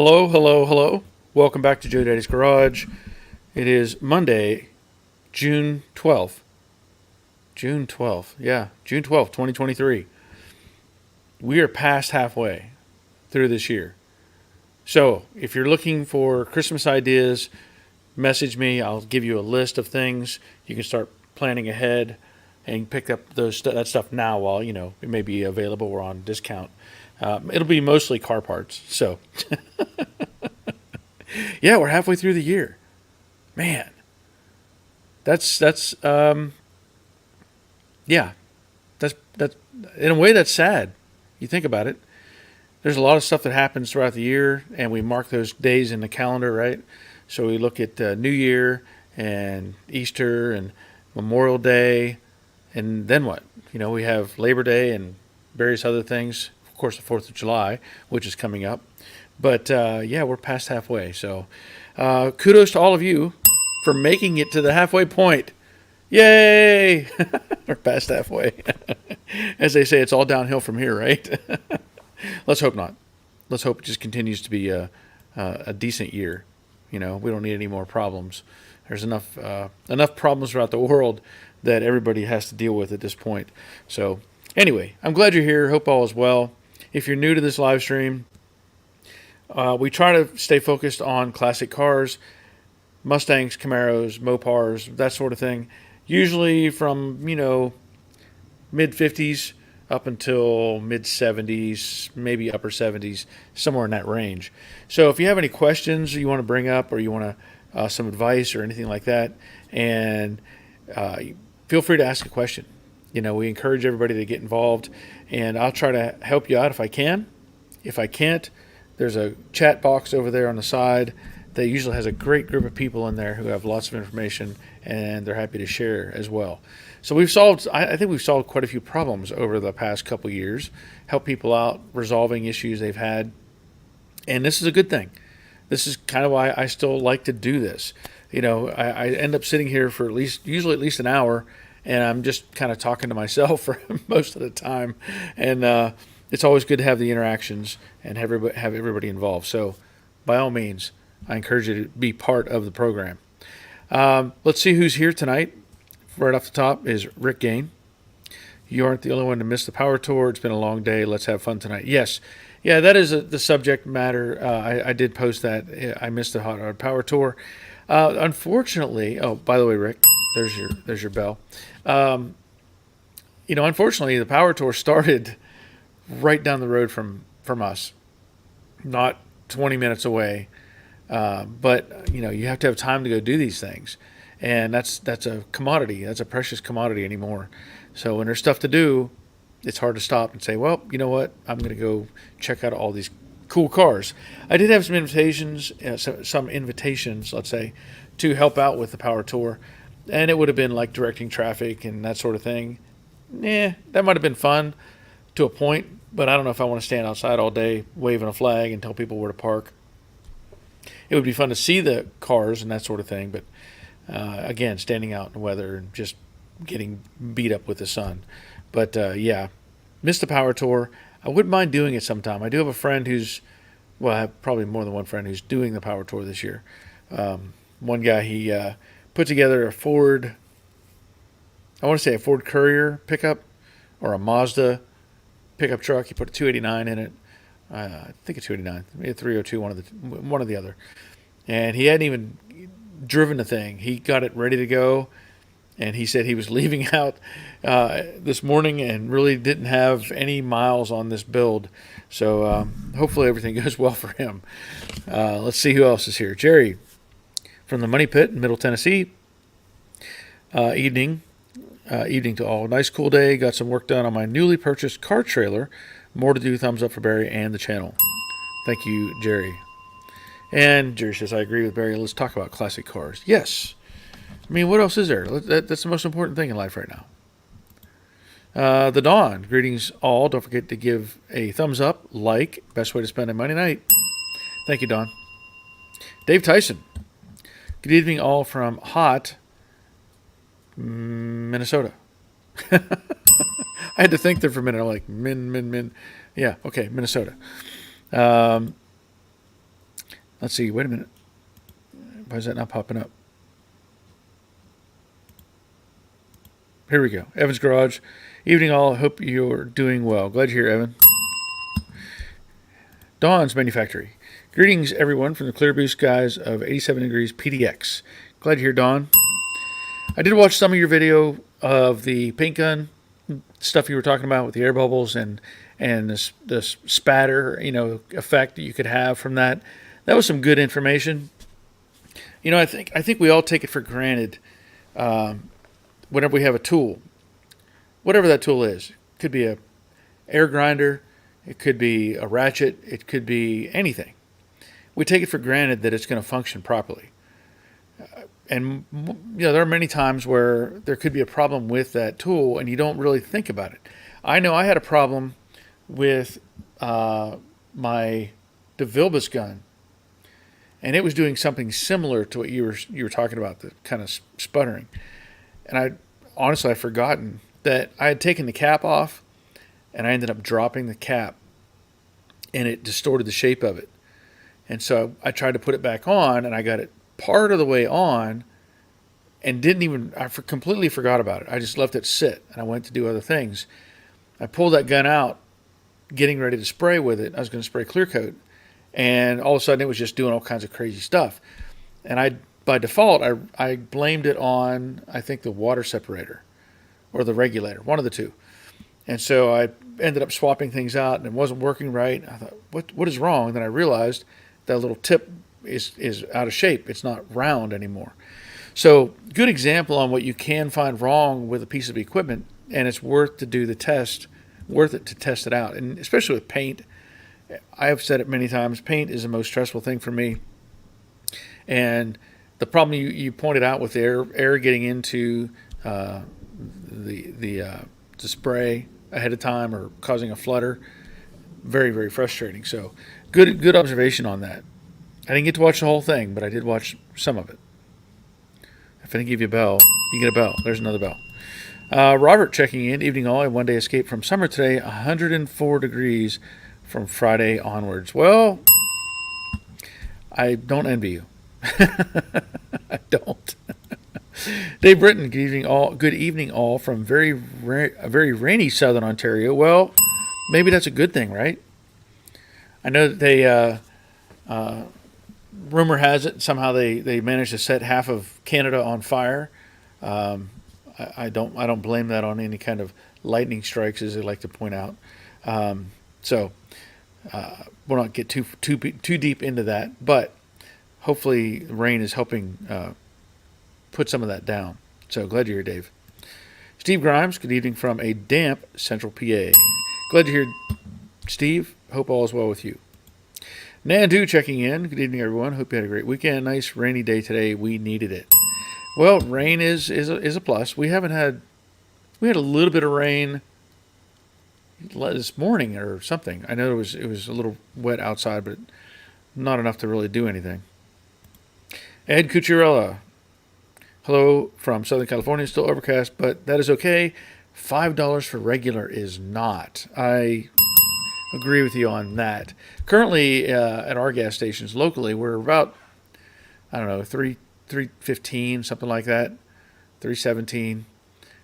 Hello, hello, hello. Welcome back to Joe Daddy's Garage. It is Monday, June 12th. June 12th. Yeah, June 12th, 2023. We are past halfway through this year. So, if you're looking for Christmas ideas, message me. I'll give you a list of things. You can start planning ahead and pick up that stuff now while, it may be available or on discount. It'll be mostly car parts. So, yeah, we're halfway through the year. Man, that's yeah, that's in a way that's sad. You think about it. There's a lot of stuff that happens throughout the year, and we mark those days in the calendar, right? So we look at New Year and Easter and Memorial Day, and then what? We have Labor Day and various other things. Of course, the 4th of July, which is coming up. But yeah, we're past halfway. So kudos to all of you for making it to the halfway point. Yay! We're past halfway. As they say, it's all downhill from here, right? Let's hope not. Let's hope it just continues to be a decent year. We don't need any more problems. There's enough problems throughout the world that everybody has to deal with at this point. So anyway, I'm glad you're here. Hope all is well. If you're new to this live stream, we try to stay focused on classic cars, Mustangs, Camaros, Mopars, that sort of thing. Usually from, mid 50s up until mid 70s, maybe upper 70s, somewhere in that range. So if you have any questions you want to bring up or you want some advice or anything like that, and feel free to ask a question. We encourage everybody to get involved, and I'll try to help you out if I can. If I can't, there's a chat box over there on the side that usually has a great group of people in there who have lots of information, and they're happy to share as well. So I think we've solved quite a few problems over the past couple years, help people out resolving issues they've had, and this is a good thing. This is kind of why I still like to do this. I end up sitting here for usually at least an hour, and I'm just kind of talking to myself for most of the time, and it's always good to have the interactions and have everybody involved. So by all means, I encourage you to be part of the program. Let's see who's here tonight. Right off the top is Rick Gain. You aren't the only one to miss the power tour. It's been a long day. Let's have fun tonight. Yes. Yeah, that is the subject matter. I did post that. I missed the Hot Rod Power Tour. Unfortunately, oh, by the way, Rick, there's your bell. Unfortunately, the power tour started right down the road from us, not 20 minutes away. But you have to have time to go do these things, and that's a commodity. That's a precious commodity anymore. So when there's stuff to do, it's hard to stop and say, well, you know what? I'm going to go check out all these cool cars. I did have some invitations, let's say, to help out with the power tour, and it would have been like directing traffic and that sort of thing. That might have been fun to a point, but I don't know if I want to stand outside all day waving a flag and tell people where to park. It would be fun to see the cars and that sort of thing, but again, standing out in the weather and just getting beat up with the sun. But yeah, missed the power tour. I wouldn't mind doing it sometime. I do have a friend I have probably more than one friend who's doing the power tour this year. One guy, he put together a Ford Courier pickup or a Mazda pickup truck. He put a 289 in it. I think a 289, maybe a 302, one or the other. And he hadn't even driven the thing. He got it ready to go, and he said he was leaving out this morning and really didn't have any miles on this build. So hopefully everything goes well for him. Let's see who else is here. Jerry from the Money Pit in Middle Tennessee. Evening to all. Nice cool day. Got some work done on my newly purchased car trailer. More to do. Thumbs up for Barry and the channel. Thank you, Jerry. And Jerry says, I agree with Barry. Let's talk about classic cars. Yes. I mean, what else is there? That's the most important thing in life right now. The Dawn. Greetings all. Don't forget to give a thumbs up, like. Best way to spend a Monday night. Thank you, Dawn. Dave Tyson. Good evening all from hot Minnesota. I had to think there for a minute. I'm like, min. Yeah, okay, Minnesota. Let's see. Wait a minute. Why is that not popping up? Here we go. Evan's Garage. Evening all. Hope you're doing well. Glad to hear, Evan. Dawn's Manufactory. Greetings, everyone, from the Clear Blue skies of 87 degrees PDX. Glad to hear, Dawn. I did watch some of your video of the paint gun stuff you were talking about with the air bubbles and this spatter, effect that you could have from that. That was some good information. I think we all take it for granted whenever we have a tool, whatever that tool is. It could be a air grinder, it could be a ratchet, it could be anything. We take it for granted that it's going to function properly. And there are many times where there could be a problem with that tool and you don't really think about it. I know I had a problem with my DeVilbiss gun, and it was doing something similar to what you were talking about, the kind of sputtering. And I'd forgotten that I had taken the cap off, and I ended up dropping the cap, and it distorted the shape of it. And so I tried to put it back on, and I got it part of the way on, and completely forgot about it. I just left it sit, and I went to do other things. I pulled that gun out, getting ready to spray with it. I was going to spray clear coat, and all of a sudden it was just doing all kinds of crazy stuff. And by default, I blamed it on, I think, the water separator or the regulator, one of the two. And so I ended up swapping things out, and it wasn't working right. I thought, what is wrong? And then I realized that little tip is out of shape. It's not round anymore. So good example on what you can find wrong with a piece of equipment, and it's worth it to test it out. And especially with paint, I have said it many times, paint is the most stressful thing for me. And the problem you pointed out with air getting into the spray ahead of time or causing a flutter, very, very frustrating. So good observation on that. I didn't get to watch the whole thing, but I did watch some of it. If I didn't give you a bell, you get a bell. There's another bell. Robert checking in. Evening all. I one day escape from summer today. 104 degrees from Friday onwards. Well, I don't envy you. I don't. Dave Britton, good evening all from very rainy southern Ontario. Well, maybe that's a good thing, right? I know that they rumor has it somehow they managed to set half of Canada on fire. I don't blame that on any kind of lightning strikes, as they like to point out. So we'll not get too deep into that, but hopefully rain is helping put some of that down. So glad you're here, Dave. Steve Grimes, good evening from a damp Central PA. Glad to hear, Steve. Hope all is well with you. Nandu checking in. Good evening, everyone. Hope you had a great weekend. Nice rainy day today. We needed it. Well, rain is a plus. We had a little bit of rain this morning or something. I know it was a little wet outside, but not enough to really do anything. Ed Cucciarella. Hello from Southern California. Still overcast, but that is okay. $5 for regular is not. I agree with you on that. Currently, at our gas stations locally, we're about, I don't know, $3.15, something like that, $3.17,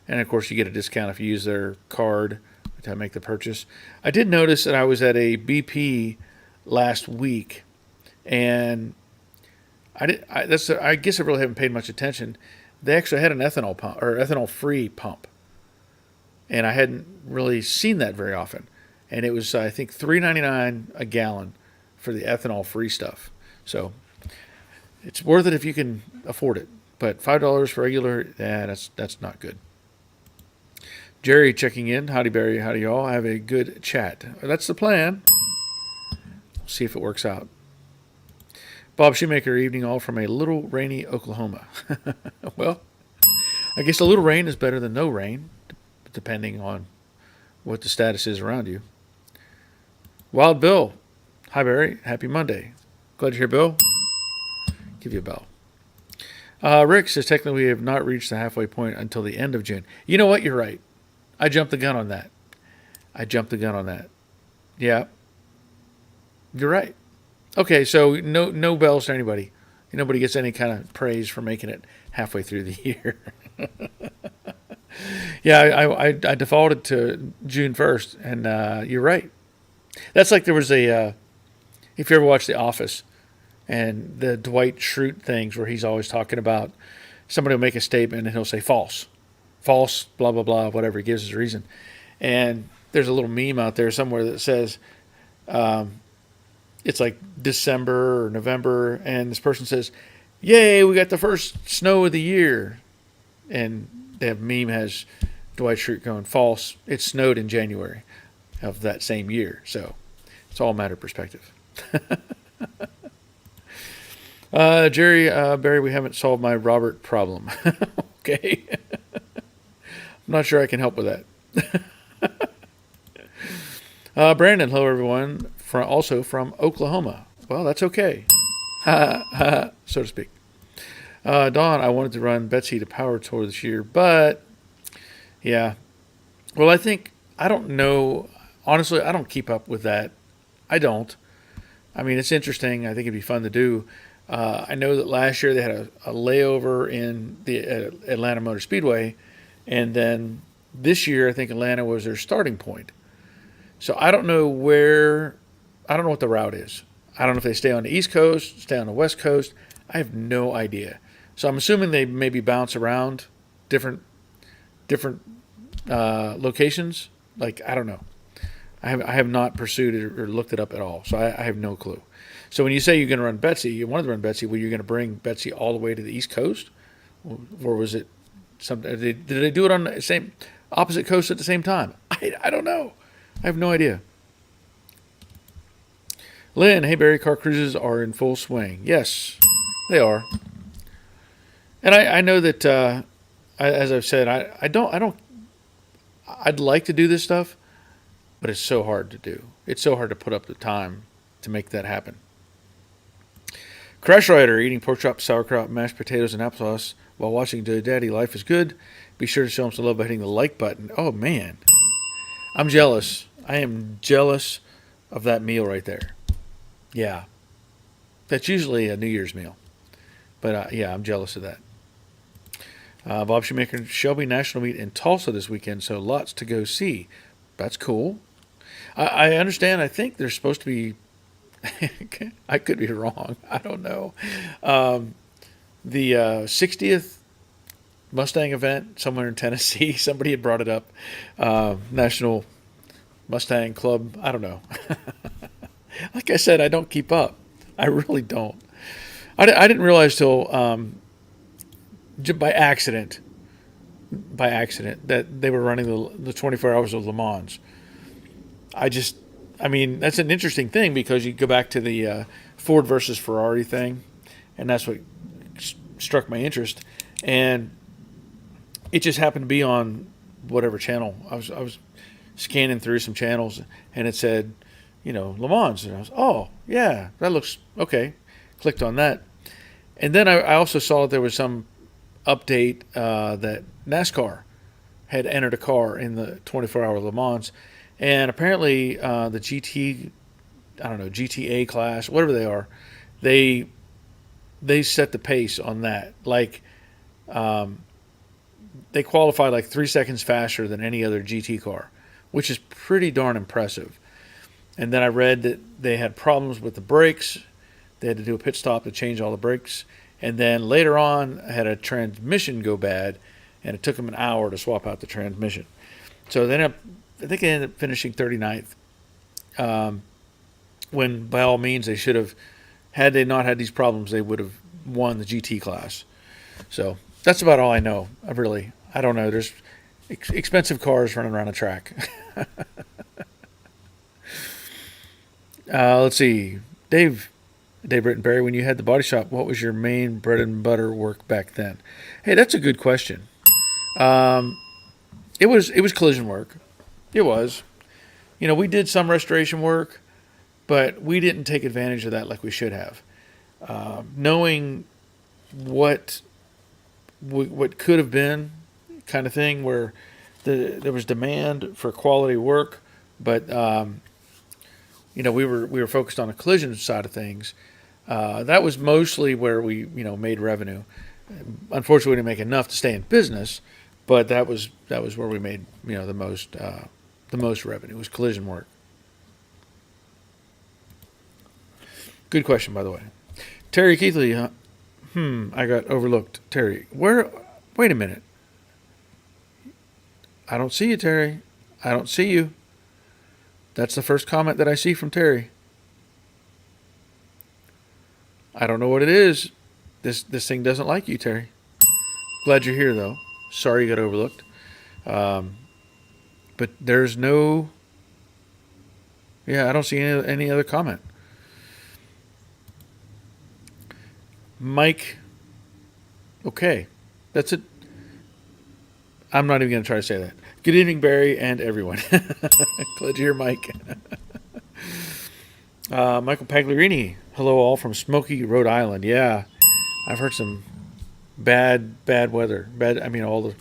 and of course you get a discount if you use their card to make the purchase. I did notice that I was at a BP last week, and I guess I really haven't paid much attention. They actually had an ethanol pump or ethanol-free pump, and I hadn't really seen that very often. And it was, I think, $3.99 a gallon for the ethanol-free stuff. So it's worth it if you can afford it. But $5 for regular, that's not good. Jerry checking in. Howdy, Barry. Howdy, y'all. Have a good chat. That's the plan. We'll see if it works out. Bob Shoemaker, evening all from a little rainy Oklahoma. Well, I guess a little rain is better than no rain, depending on what the status is around you. Wild Bill. Hi, Barry. Happy Monday. Glad you're here, Bill. Give you a bell. Rick says, technically, we have not reached the halfway point until the end of June. You know what? You're right. I jumped the gun on that. Yeah. You're right. Okay, so no bells to anybody. Nobody gets any kind of praise for making it halfway through the year. Yeah, I defaulted to June 1st, and you're right. That's like there was if you ever watched The Office and the Dwight Schrute things where he's always talking about somebody will make a statement and he'll say false, false, blah, blah, blah, whatever he gives his reason. And there's a little meme out there somewhere that says, it's like December or November, and this person says, "Yay, we got the first snow of the year." And that meme has Dwight Schrute going, "False, it snowed in January of that same year." So it's all a matter of perspective. Jerry, Barry, we haven't solved my Robert problem. Okay. I'm not sure I can help with that. Brandon, hello everyone, also from Oklahoma. Well, that's okay, so to speak. Dawn, I wanted to run Betsy to Power Tour this year, but yeah. Well, I don't know. Honestly, I don't keep up with that. I don't. I mean, it's interesting. I think it'd be fun to do. I know that last year they had a layover in the Atlanta Motor Speedway, and then this year I think Atlanta was their starting point. So I don't know what the route is. I don't know if they stay on the East Coast, stay on the West Coast. I have no idea. So I'm assuming they maybe bounce around different locations. Like, I don't know. I have not pursued it or looked it up at all. So I have no clue. So when you say you're going to run Betsy, you wanted to run Betsy, well, you're going to bring Betsy all the way to the East Coast? Or was it something? Did they do it on the same opposite coast at the same time? I don't know. I have no idea. Lynn, hey Barry, car cruises are in full swing. Yes, they are. And I know that, as I've said, I'd like to do this stuff, but it's so hard to do. It's so hard to put up the time to make that happen. Crash Rider, eating pork chops, sauerkraut, mashed potatoes, and applesauce while watching Daddy Life is Good. Be sure to show him some love by hitting the like button. Oh, man. I'm jealous. I am jealous of that meal right there. Yeah. That's usually a New Year's meal. But, yeah, I'm jealous of that. Bob Shoemaker, Shelby National Meet in Tulsa this weekend, so lots to go see. That's cool. I understand. I think there's supposed to be, I could be wrong. I don't know. The 60th Mustang event somewhere in Tennessee. Somebody had brought it up. National Mustang Club. I don't know. Like I said, I don't keep up. I really don't. I didn't realize till by accident that they were running the 24 hours of Le Mans. I mean, that's an interesting thing because you go back to the Ford versus Ferrari thing, and that's what struck my interest. And it just happened to be on whatever channel. I was scanning through some channels, and it said, Le Mans. And I was, oh, yeah, that looks okay. Clicked on that. And then I also saw that there was some update that NASCAR had entered a car in the 24-hour Le Mans. And apparently the GTA class, whatever they are, they set the pace on that. Like, they qualify like 3 seconds faster than any other GT car, which is pretty darn impressive. And then I read that they had problems with the brakes. They had to do a pit stop to change all the brakes. And then later on, I had a transmission go bad, and it took them an hour to swap out the transmission. So then I think they ended up finishing 39th, when by all means they should have, had they not had these problems, they would have won the GT class. So that's about all I know. I don't know. There's expensive cars running around a track. Let's see. Dave Rittenberry, when you had the body shop, what was your main bread and butter work back then? Hey, that's a good question. It was collision work. It was. We did some restoration work, but we didn't take advantage of that like we should have. Knowing what could have been, kind of thing, where there was demand for quality work, but we were focused on the collision side of things. That was mostly where we made revenue. Unfortunately, we didn't make enough to stay in business, but that was where we made the most revenue was collision work. Good question, by the way. Terry Keithley, I got overlooked. Terry, where? Wait a minute. I don't see you, Terry. I don't see you. That's the first comment that I see from Terry. I don't know what it is. This thing doesn't like you, Terry. Glad you're here, though. Sorry you got overlooked. But there's no. Yeah, I don't see any other comment. Mike. Okay, that's it. I'm not even going to try to say that. Good evening, Barry, and everyone. Glad you're here, Mike. Michael Pagliarini. Hello, all from Smoky, Rhode Island. Yeah, I've heard some bad weather. All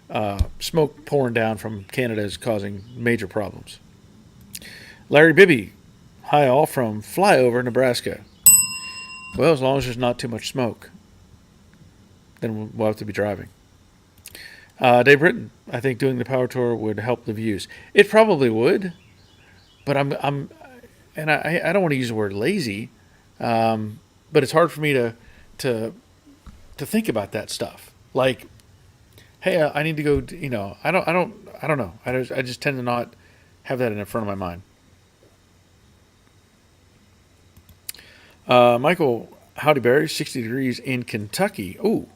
the smoke pouring down from Canada is causing major problems. Larry Bibby. Hi, all from Flyover, Nebraska. Well, as long as there's not too much smoke, then we'll have to be driving. Dave Britton, I think doing the power tour would help the views. It probably would, but I don't want to use the word lazy, but it's hard for me to think about that stuff. Like, hey, I need to go. I don't know. I just tend to not have that in front of my mind. Michael, howdy, Barry. 60 degrees in Kentucky. Ooh,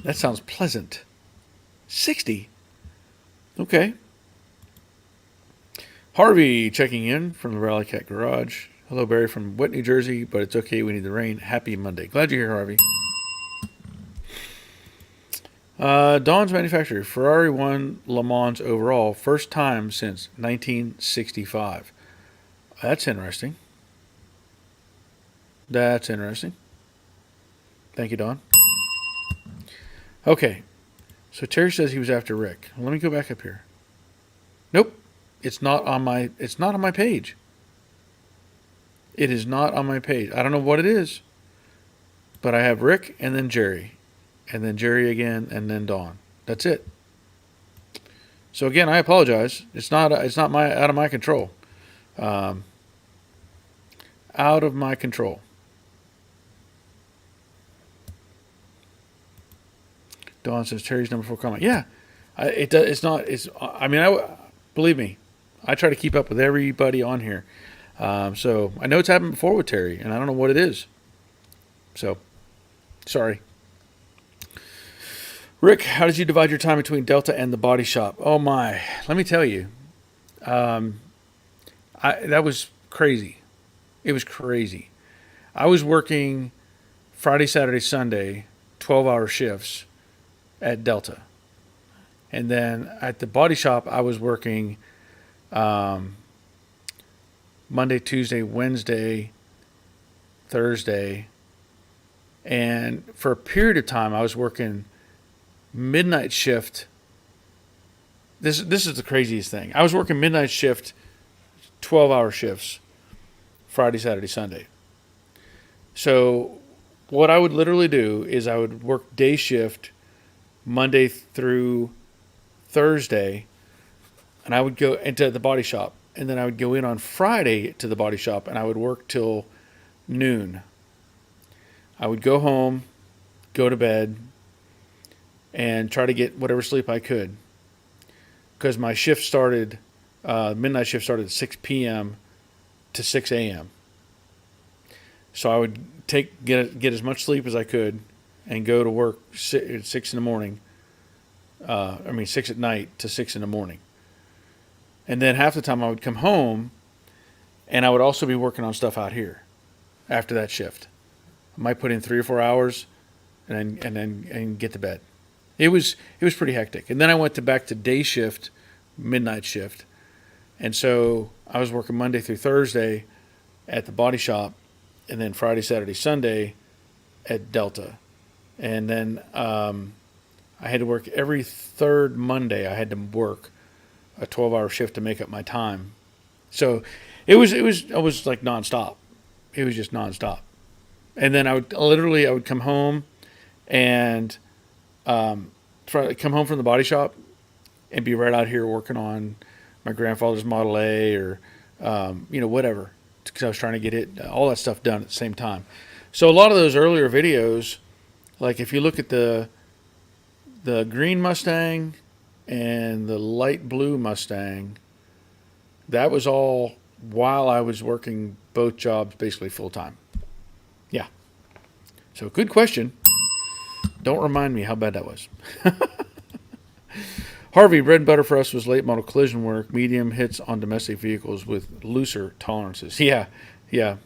that sounds pleasant. 60. Okay. Harvey checking in from the Rally Cat Garage. Hello, Barry from wet New Jersey, but it's okay. We need the rain. Happy Monday. Glad you're here, Harvey. Dawn's Manufacturer. Ferrari won Le Mans overall. First time since 1965. That's interesting. That's interesting. Thank you, Dawn. Okay. So Terry says he was after Rick. Let me go back up here. Nope. It's not on my page. It is not on my page. I don't know what it is. But I have Rick and then Jerry. And then Jerry again and then Dawn. That's it. So again, I apologize. It's not out of my control. Out of my control. Dawn says Terry's number 4 comment. Yeah, it's not. Believe me, I try to keep up with everybody on here. So I know it's happened before with Terry, and I don't know what it is. So, sorry. Rick, how did you divide your time between Delta and the body shop? Oh my, let me tell you, that was crazy. It was crazy. I was working Friday, Saturday, Sunday, 12-hour shifts at Delta. And then at the body shop, I was working Monday, Tuesday, Wednesday, Thursday. And for a period of time, I was working midnight shift. This is the craziest thing. I was working midnight shift, 12-hour shifts, Friday, Saturday, Sunday. So what I would literally do is I would work day shift Monday through Thursday, and I would go into the body shop, and then I would go in on Friday to the body shop, and I would work till noon. I would go home, go to bed, and try to get whatever sleep I could, because my shift started, midnight shift started at 6 p.m. to 6 a.m. So I would get as much sleep as I could, and go to work at 6 in the morning. 6 at night to 6 in the morning. And then half the time I would come home, and I would also be working on stuff out here after that shift. I might put in 3 or 4 hours and then get to bed. It was pretty hectic. And then I went back to day shift, midnight shift. And so I was working Monday through Thursday at the body shop, and then Friday, Saturday, Sunday at Delta. And then I had to work every third Monday. I had to work a 12-hour shift to make up my time. So I was like nonstop. It was just nonstop. And then I would come home and come home from the body shop and be right out here working on my grandfather's Model A or whatever, because I was trying to get all that stuff done at the same time. So a lot of those earlier videos, like if you look at the green Mustang and the light blue Mustang, that was all while I was working both jobs basically full time. Yeah. So good question. Don't remind me how bad that was. Harvey, bread and butter for us was late model collision work, medium hits on domestic vehicles with looser tolerances. Yeah, yeah.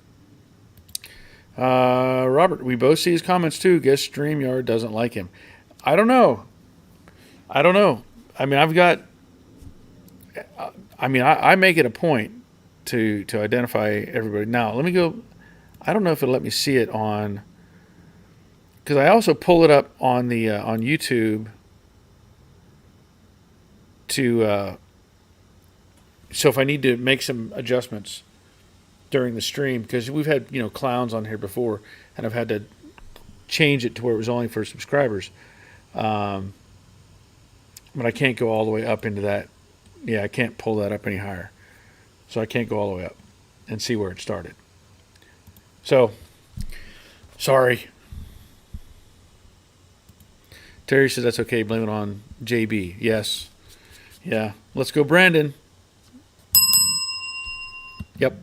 Robert, we both see his comments too. Guess StreamYard doesn't like him. I don't know. I mean, I make it a point to identify everybody. Now, let me go. I don't know if it'll let me see it on, because I also pull it up on the on YouTube to so if I need to make some adjustments during the stream, because we've had clowns on here before, and I've had to change it to where it was only for subscribers, but I can't go all the way up into that. Yeah, I can't pull that up any higher, so I can't go all the way up and see where it started. So sorry. Terry says that's okay, blame it on JB. Yes. Yeah. Let's go, Brandon. Yep.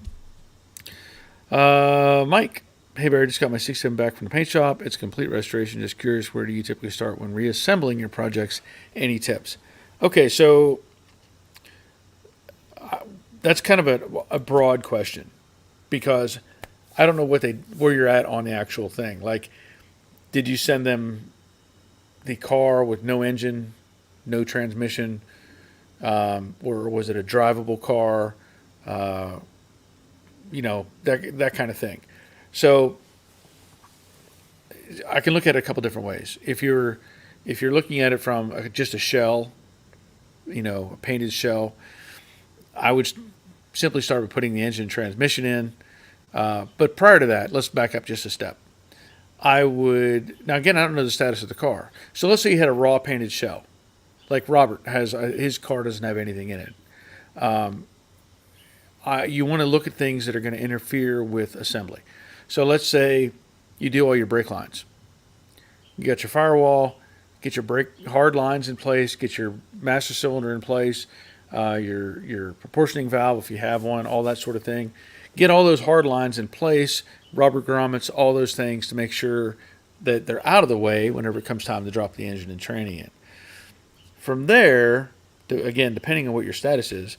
Mike. Hey, Barry, just got my 67 back from the paint shop. It's complete restoration. Just curious, where do you typically start when reassembling your projects? Any tips? Okay, so that's kind of a broad question, because I don't know where you're at on the actual thing. Like, did you send them the car with no engine, no transmission, or was it a drivable car? That kind of thing. So I can look at it a couple different ways. If you're looking at it from just a shell, a painted shell, I would simply start with putting the engine and transmission in. But prior to that, let's back up just a step. Now again, I don't know the status of the car. So let's say you had a raw painted shell, like Robert has. His car doesn't have anything in it. You want to look at things that are going to interfere with assembly. So let's say you do all your brake lines. You got your firewall, get your brake hard lines in place, get your master cylinder in place, your proportioning valve if you have one, all that sort of thing. Get all those hard lines in place, rubber grommets, all those things to make sure that they're out of the way whenever it comes time to drop the engine and tranny in. From there, again, depending on what your status is,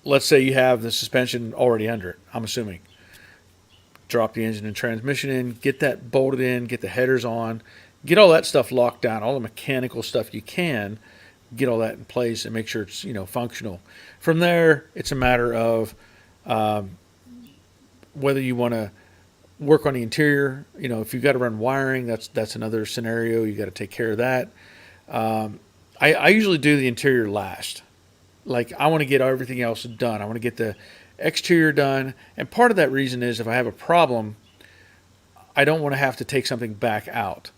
let's say you have the suspension already under it, I'm assuming. Drop the engine and transmission in, get that bolted in, get the headers on, get all that stuff locked down, all the mechanical stuff you can, get all that in place and make sure it's, functional. From there, it's a matter of whether you want to work on the interior. If you've got to run wiring, that's another scenario. You got to take care of that. I usually do the interior last. Like, I want to get everything else done. I want to get the exterior done. And part of that reason is if I have a problem, I don't want to have to take something back out.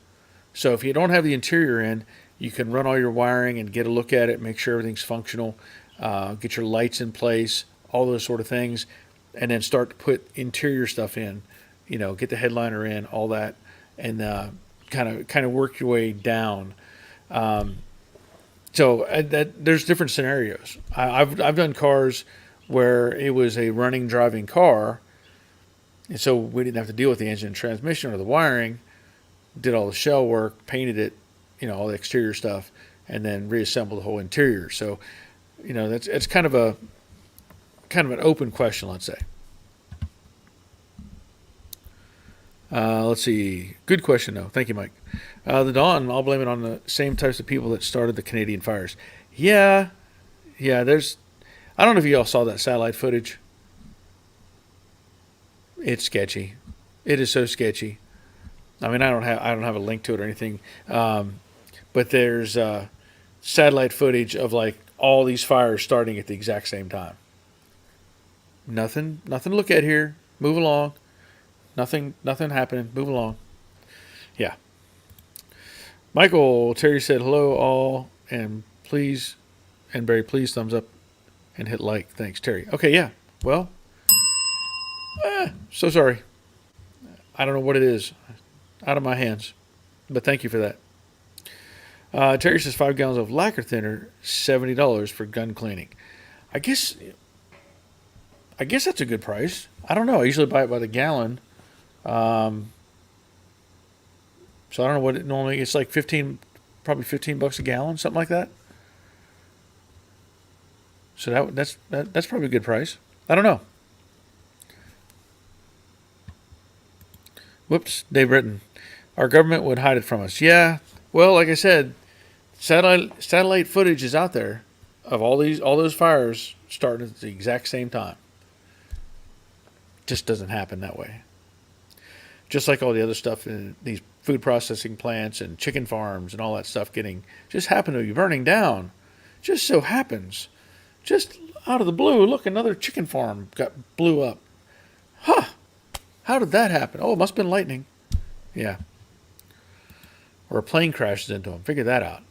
So if you don't have the interior in, you can run all your wiring and get a look at it, make sure everything's functional, get your lights in place, all those sort of things, and then start to put interior stuff in, get the headliner in, all that, and kind of work your way down. So there's different scenarios. I've done cars where it was a running, driving car, and so we didn't have to deal with the engine and transmission or the wiring. Did all the shell work, painted it, all the exterior stuff, and then reassembled the whole interior. So, it's kind of an open question, let's say. Let's see. Good question, though. Thank you, Mike. The Dawn, I'll blame it on the same types of people that started the Canadian fires. Yeah, I don't know if you all saw that satellite footage. It's sketchy. It is so sketchy. I mean, I don't have a link to it or anything, but there's satellite footage of like all these fires starting at the exact same time. Nothing to look at here. Move along. Nothing happening. Move along. Yeah. Michael, Terry said hello all and please, and Barry, please thumbs up and hit like. Thanks, Terry. Okay, yeah. Well, so sorry. I don't know what it is. Out of my hands. But thank you for that. Terry says 5 gallons of lacquer thinner, $70 for gun cleaning. I guess that's a good price. I don't know. I usually buy it by the gallon. So I don't know what it normally. It's like probably $15 a gallon, something like that. So that's probably a good price. I don't know. Whoops, Dave Britton. Our government would hide it from us. Yeah. Well, like I said, satellite footage is out there of all those fires starting at the exact same time. Just doesn't happen that way. Just like all the other stuff in these food processing plants and chicken farms and all that stuff just happen to be burning down. Just so happens. Just out of the blue, look, another chicken farm blew up. Huh. How did that happen? Oh, it must have been lightning. Yeah. Or a plane crashes into them. Figure that out.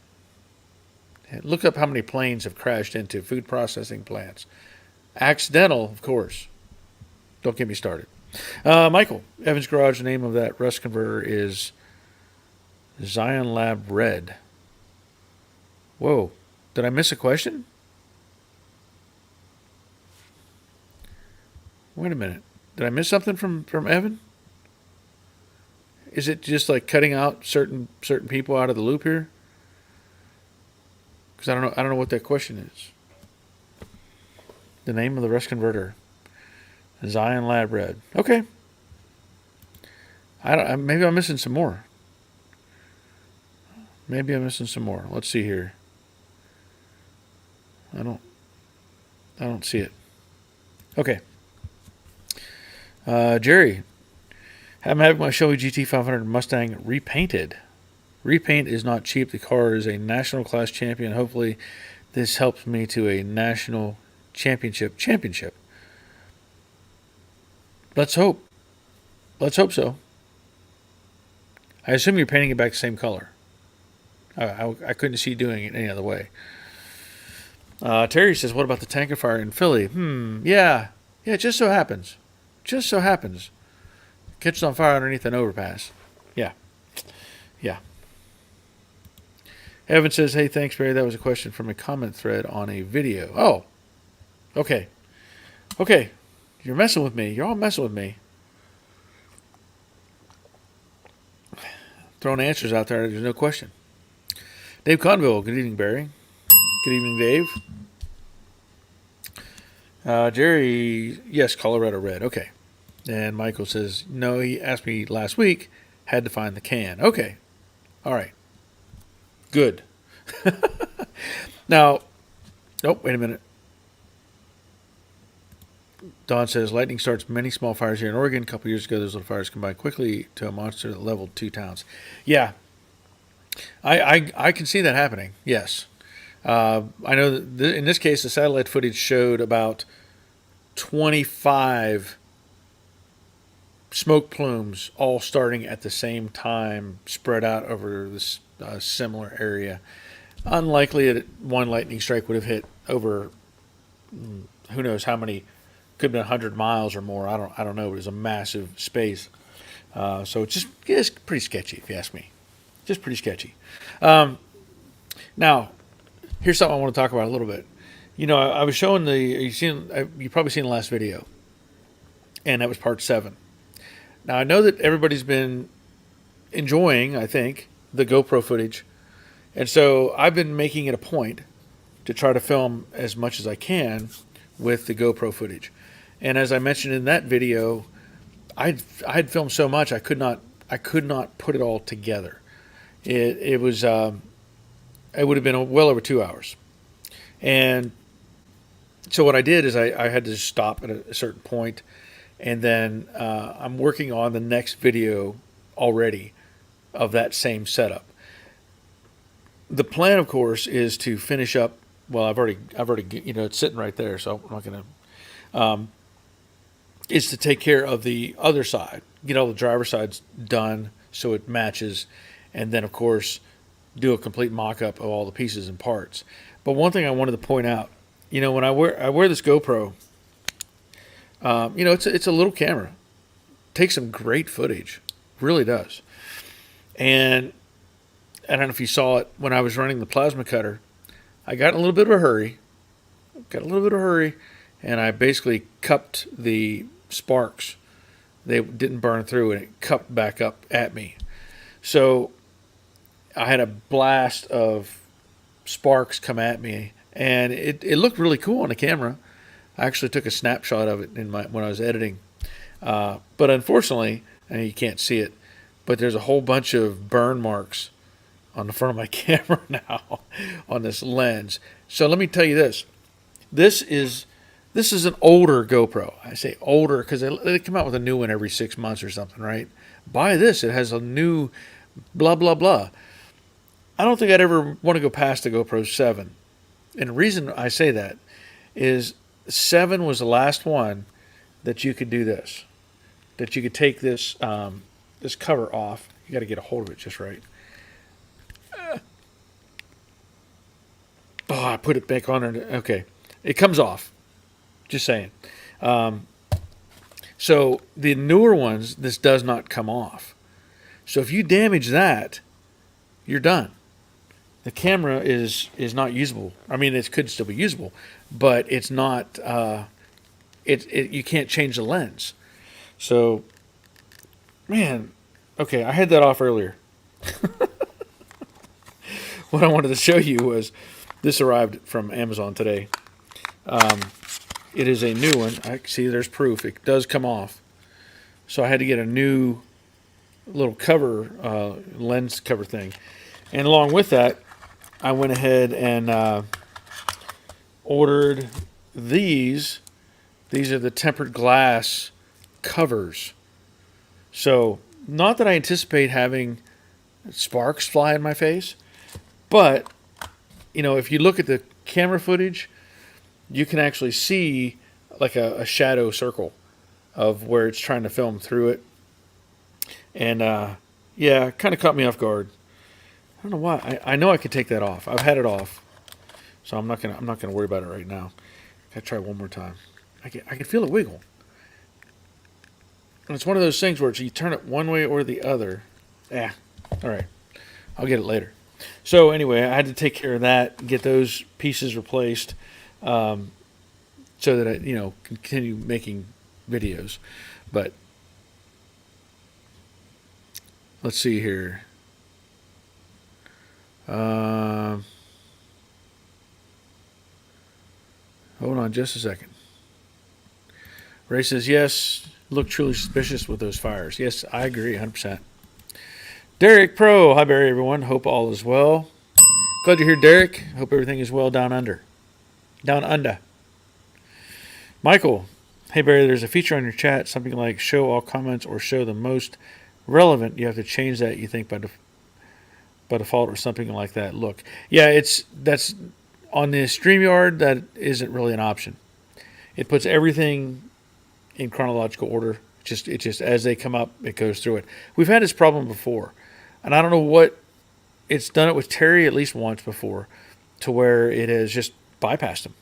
Look up how many planes have crashed into food processing plants. Accidental, of course. Don't get me started. Michael, Evan's Garage, the name of that rust converter is Zion Lab Red. Whoa. Did I miss a question? Wait a minute. Did I miss something from Evan? Is it just like cutting out certain people out of the loop here? Because I don't know what that question is. The name of the rust converter, Zion Lab Red. Okay. Maybe I'm missing some more. Let's see here. I don't see it. Okay. Jerry, I'm having my Shelby GT500 Mustang repainted. Repaint is not cheap. The car is a national class champion. Hopefully, this helps me to a national championship. Let's hope. Let's hope so. I assume you're painting it back the same color. I couldn't see you doing it any other way. Terry says, what about the tanker fire in Philly? Yeah, it just so happens. Catches on fire underneath an overpass. Yeah. Evan says, hey, thanks, Barry. That was a question from a comment thread on a video. Oh, okay. You're messing with me. You're all messing with me. Throwing answers out there. There's no question. Dave Conville. Good evening, Barry. Good evening, Dave. Jerry, yes, Colorado Red. Okay. And Michael says, no, he asked me last week. Had to find the can. Okay. All right. Good. Now, wait a minute. Don says, lightning starts many small fires here in Oregon. A couple years ago, those little fires combined quickly to a monster that leveled 2 towns. Yeah. I can see that happening. Yes. I know that in this case, the satellite footage showed about 25 smoke plumes all starting at the same time, spread out over this similar area. Unlikely that one lightning strike would have hit over who knows how many, could have been 100 miles or more. I don't know, but it was a massive space. So it's pretty sketchy, if you ask me. Just pretty sketchy. Now, here's something I want to talk about a little bit. You know, I was showing you've probably seen the last video, and that was part 7. Now, I know that everybody's been enjoying, I think, the GoPro footage. And so I've been making it a point to try to film as much as I can with the GoPro footage. And as I mentioned in that video, I had filmed so much I could not put it all together. It would have been well over 2 hours. And so what I did is I had to stop at a certain point, and then I'm working on the next video already of that same setup. The plan, of course, is to finish up well, I've already, it's sitting right there, so I'm not going to, is to take care of the other side. Get all the driver's sides done so it matches, and then of course do a complete mock-up of all the pieces and parts. But one thing I wanted to point out, when I wear this GoPro, it's a little camera, takes some great footage, really does. And I don't know if you saw it when I was running the plasma cutter. I got in a little bit of a hurry, and I basically cupped the sparks. They didn't burn through, and it cupped back up at me. So I had a blast of sparks come at me, and it looked really cool on the camera. I actually took a snapshot of it when I was editing. But unfortunately, and you can't see it, but there's a whole bunch of burn marks on the front of my camera now on this lens. So let me tell you this. This is an older GoPro. I say older because they come out with a new one every 6 months or something, right? Buy this. It has a new blah, blah, blah. I don't think I'd ever want to go past the GoPro 7. And the reason I say that is 7 was the last one that you could do this. That you could take this this cover off. You got to get a hold of it just right. Oh, I put it back on. Okay. It comes off. Just saying. So the newer ones, this does not come off. So if you damage that, you're done. The camera is not usable. I mean, it could still be usable, but it's not. You can't change the lens. So, man, okay, I had that off earlier. What I wanted to show you was this arrived from Amazon today. It is a new one. I see there's proof. It does come off. So I had to get a new little cover, lens cover thing. And along with that, I went ahead and ordered these. These are the tempered glass covers. So, not that I anticipate having sparks fly in my face, but, if you look at the camera footage, you can actually see like a shadow circle of where it's trying to film through it. And, it kind of caught me off guard. I don't know why. I know I could take that off. I've had it off, so I'm not gonna worry about it right now. Gotta try one more time. I can feel it wiggle. And it's one of those things where you turn it one way or the other. All right. I'll get it later. So anyway, I had to take care of that, get those pieces replaced, so that I, continue making videos. But let's see here. Hold on just a second. Ray says, yes, look truly suspicious with those fires. Yes, I agree 100%. Derek Pro. Hi, Barry, everyone. Hope all is well. Glad you're here, Derek. Hope everything is well down under. Down under. Michael. Hey, Barry, there's a feature on your chat, something like show all comments or show the most relevant. You have to change that, you think, by default or something like that. Look. Yeah, that's on the StreamYard, that isn't really an option. It puts everything in chronological order. It just as they come up, it goes through it. We've had this problem before, and I don't know what. It's done it with Terry at least once before, to where it has just bypassed him,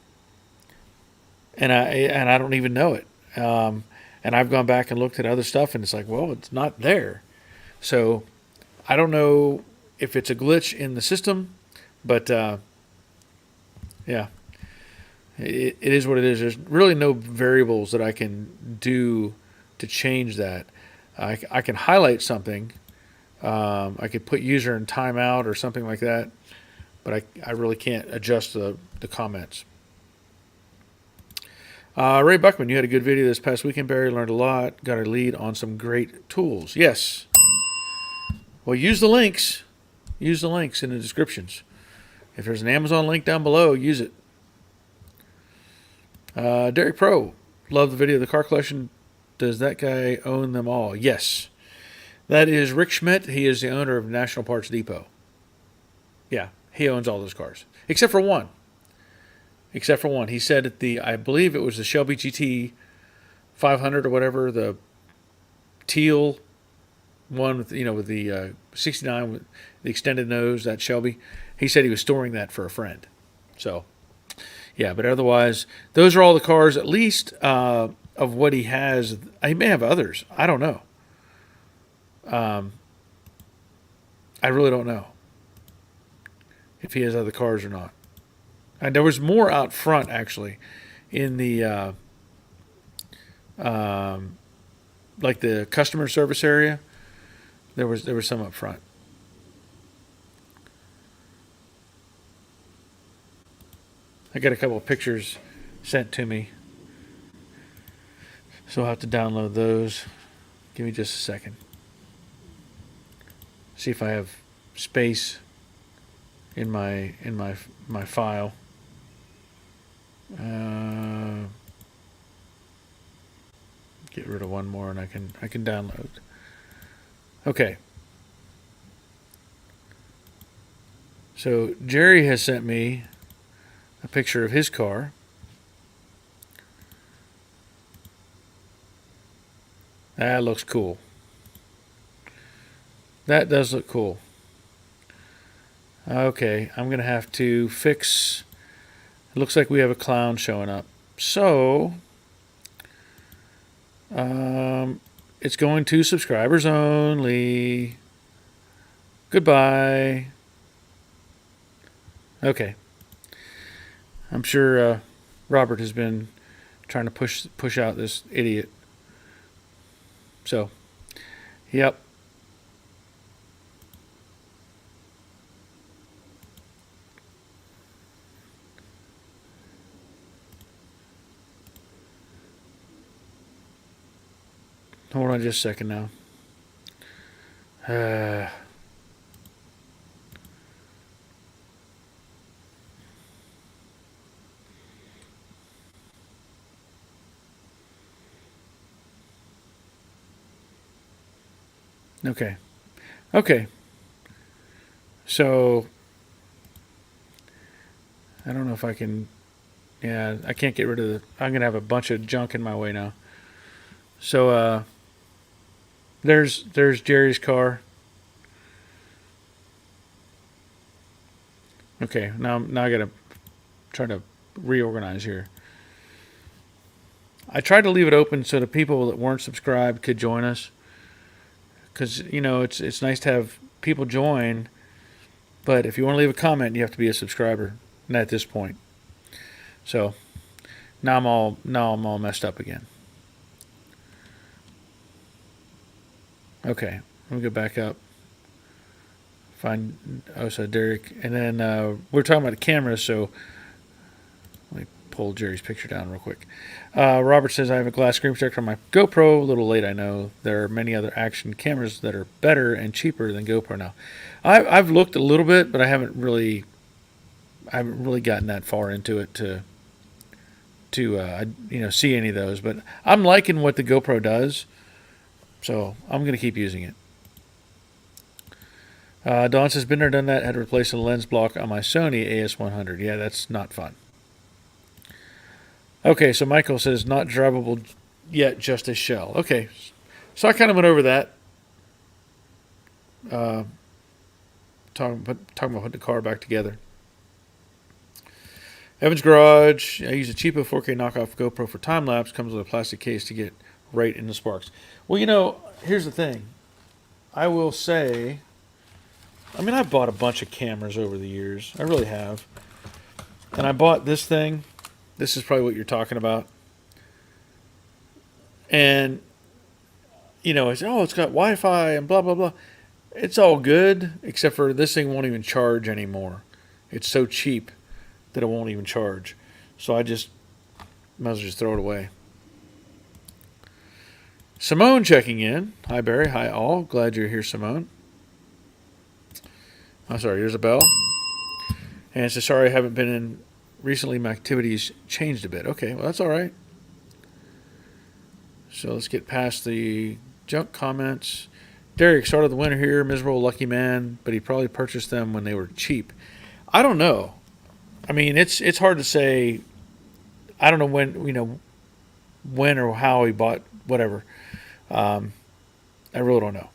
and I don't even know it. And I've gone back and looked at other stuff, and it's like, well, it's not there. So I don't know if it's a glitch in the system, but yeah. It is what it is. There's really no variables that I can do to change that. I can highlight something. I could put user in timeout or something like that, but I really can't adjust the comments. Ray Buckman, you had a good video this past weekend, Barry. Learned a lot. Got a lead on some great tools. Yes. Well, use the links. Use the links in the descriptions. If there's an Amazon link down below, use it. Derek Pro, love the video of the car collection. Does that guy own them all? Yes. That is Rick Schmidt. He is the owner of National Parts Depot. Yeah, he owns all those cars. Except for one. except for one. He said that I believe it was the Shelby GT 500 or whatever, the teal one with with the 69 with the extended nose, that Shelby. He said he was storing that for a friend. So yeah, but otherwise, those are all the cars, at least of what he has. He may have others. I don't know. I really don't know if he has other cars or not. And there was more out front, actually, in the like the customer service area. There was some up front. I got a couple of pictures sent to me, so I'll have to download those. Give me just a second. See if I have space in my file. Get rid of one more, and I can download. Okay. So Jerry has sent me a picture of his car. That looks cool. That does look cool. Okay, I'm going to have to fix... It looks like we have a clown showing up. So, it's going to subscribers only. Goodbye. Okay. I'm sure Robert has been trying to push out this idiot. So, yep. Hold on just a second now. Okay. Okay. So, I don't know if I can... Yeah, I can't get rid of the... I'm going to have a bunch of junk in my way now. So, there's Jerry's car. Okay, now I gotta try to reorganize here. I tried to leave it open so the people that weren't subscribed could join us, because it's nice to have people join, but if you want to leave a comment, you have to be a subscriber. Not at this point. So now I'm all messed up again. Okay, let me go back up. Find so Derek, and then we're talking about the cameras. So let me pull Jerry's picture down real quick. Robert says I have a glass screen protector on my GoPro. A little late, I know. There are many other action cameras that are better and cheaper than GoPro now. I've looked a little bit, but I haven't really gotten that far into it to see any of those. But I'm liking what the GoPro does. So I'm going to keep using it. Don says, been there, done that. Had to replace a lens block on my Sony AS100. Yeah, that's not fun. Okay, so Michael says, not drivable yet, just a shell. Okay, so I kind of went over that. Talking about putting the car back together. Evan's Garage. I use a cheapo 4K knockoff GoPro for time lapse. Comes with a plastic case to get right in the sparks. Well, here's the thing. I will say, I've bought a bunch of cameras over the years. I really have. And I bought this thing. This is probably what you're talking about. And, it's got Wi-Fi and blah, blah, blah. It's all good, except for this thing won't even charge anymore. It's so cheap that it won't even charge. So I just might as well just throw it away. Simone checking in. Hi, Barry. Hi, all. Glad you're here, Simone. I'm sorry, here's a bell. And it says, sorry I haven't been in recently. My activities changed a bit. Okay, well, that's all right. So let's get past the junk comments. Derek started the winter here. Miserable lucky man, but he probably purchased them when they were cheap. I don't know. I mean, it's hard to say. I don't know when or how he bought whatever. Um, I really don't know.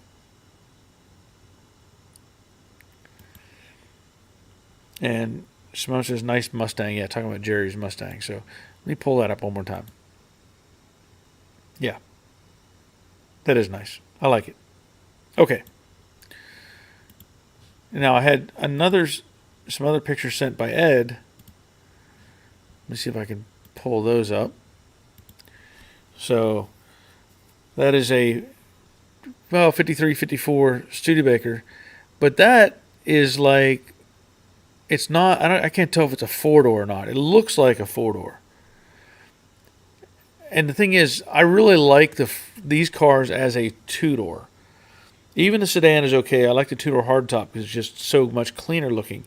And Simone says, nice Mustang. Yeah, talking about Jerry's Mustang. So let me pull that up one more time. Yeah, that is nice. I like it. Okay. Now I had some other pictures sent by Ed. Let me see if I can pull those up. So that is a 53, 54 Studebaker, but that is like it's not. I can't tell if it's a four door or not. It looks like a four door. And the thing is, I really like these cars as a two door. Even the sedan is okay. I like the two door hardtop because it's just so much cleaner looking.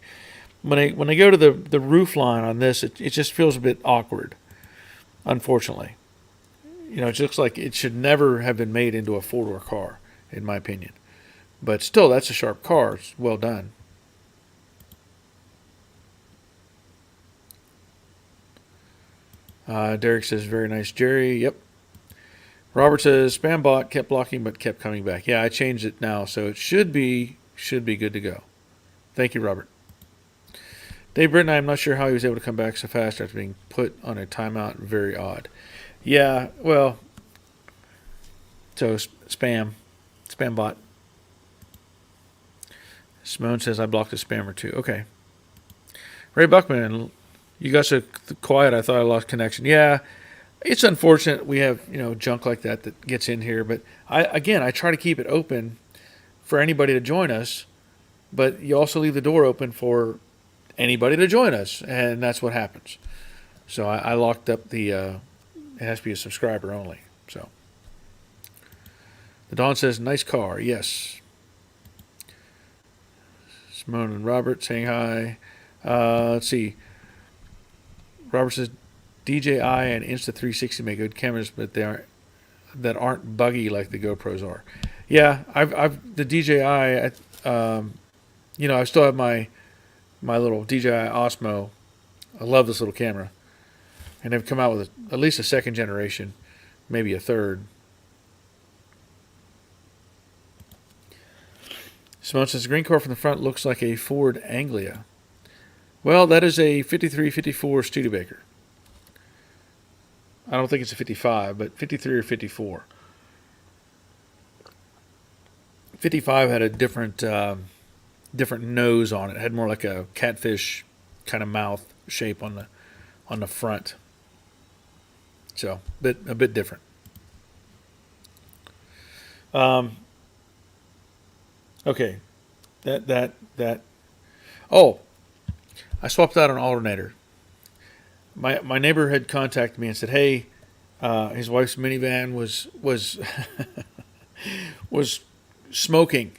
When I go to the roof line on this, it just feels a bit awkward. Unfortunately, it just looks like it should never have been made into a four door car, in my opinion. But still, that's a sharp car. It's well done. Derek says, very nice, Jerry. Yep. Robert says, spam bot kept blocking but kept coming back. Yeah, I changed it now, so it should be good to go. Thank you, Robert. Dave Britton, I'm not sure how he was able to come back so fast after being put on a timeout. Very odd. Yeah, well, so spam bot. Simone says, I blocked a spammer too. Okay. Ray Buckman, you got so quiet I thought I lost connection. Yeah, it's unfortunate we have junk like that gets in here, but I try to keep it open for anybody to join us, but you also leave the door open for anybody to join us, and that's what happens. So I locked up it has to be a subscriber only. So the Dawn says, nice car. Yes. Simone and Robert saying hi. Let's see. Robert says, DJI and Insta360 make good cameras, but that aren't buggy like the GoPros are. Yeah, I've the DJI. I still have my little DJI Osmo. I love this little camera, and they've come out with at least a second generation, maybe a third. Simone says, the green car from the front looks like a Ford Anglia. Well, that is a 53, 54 Studebaker. I don't think it's a 55, but 53 or 54. 55 had a different nose on it. It had more like a catfish kind of mouth shape on the front. So a bit different. Okay, that. Oh, I swapped out an alternator. My neighbor had contacted me and said, "Hey, his wife's minivan was was smoking."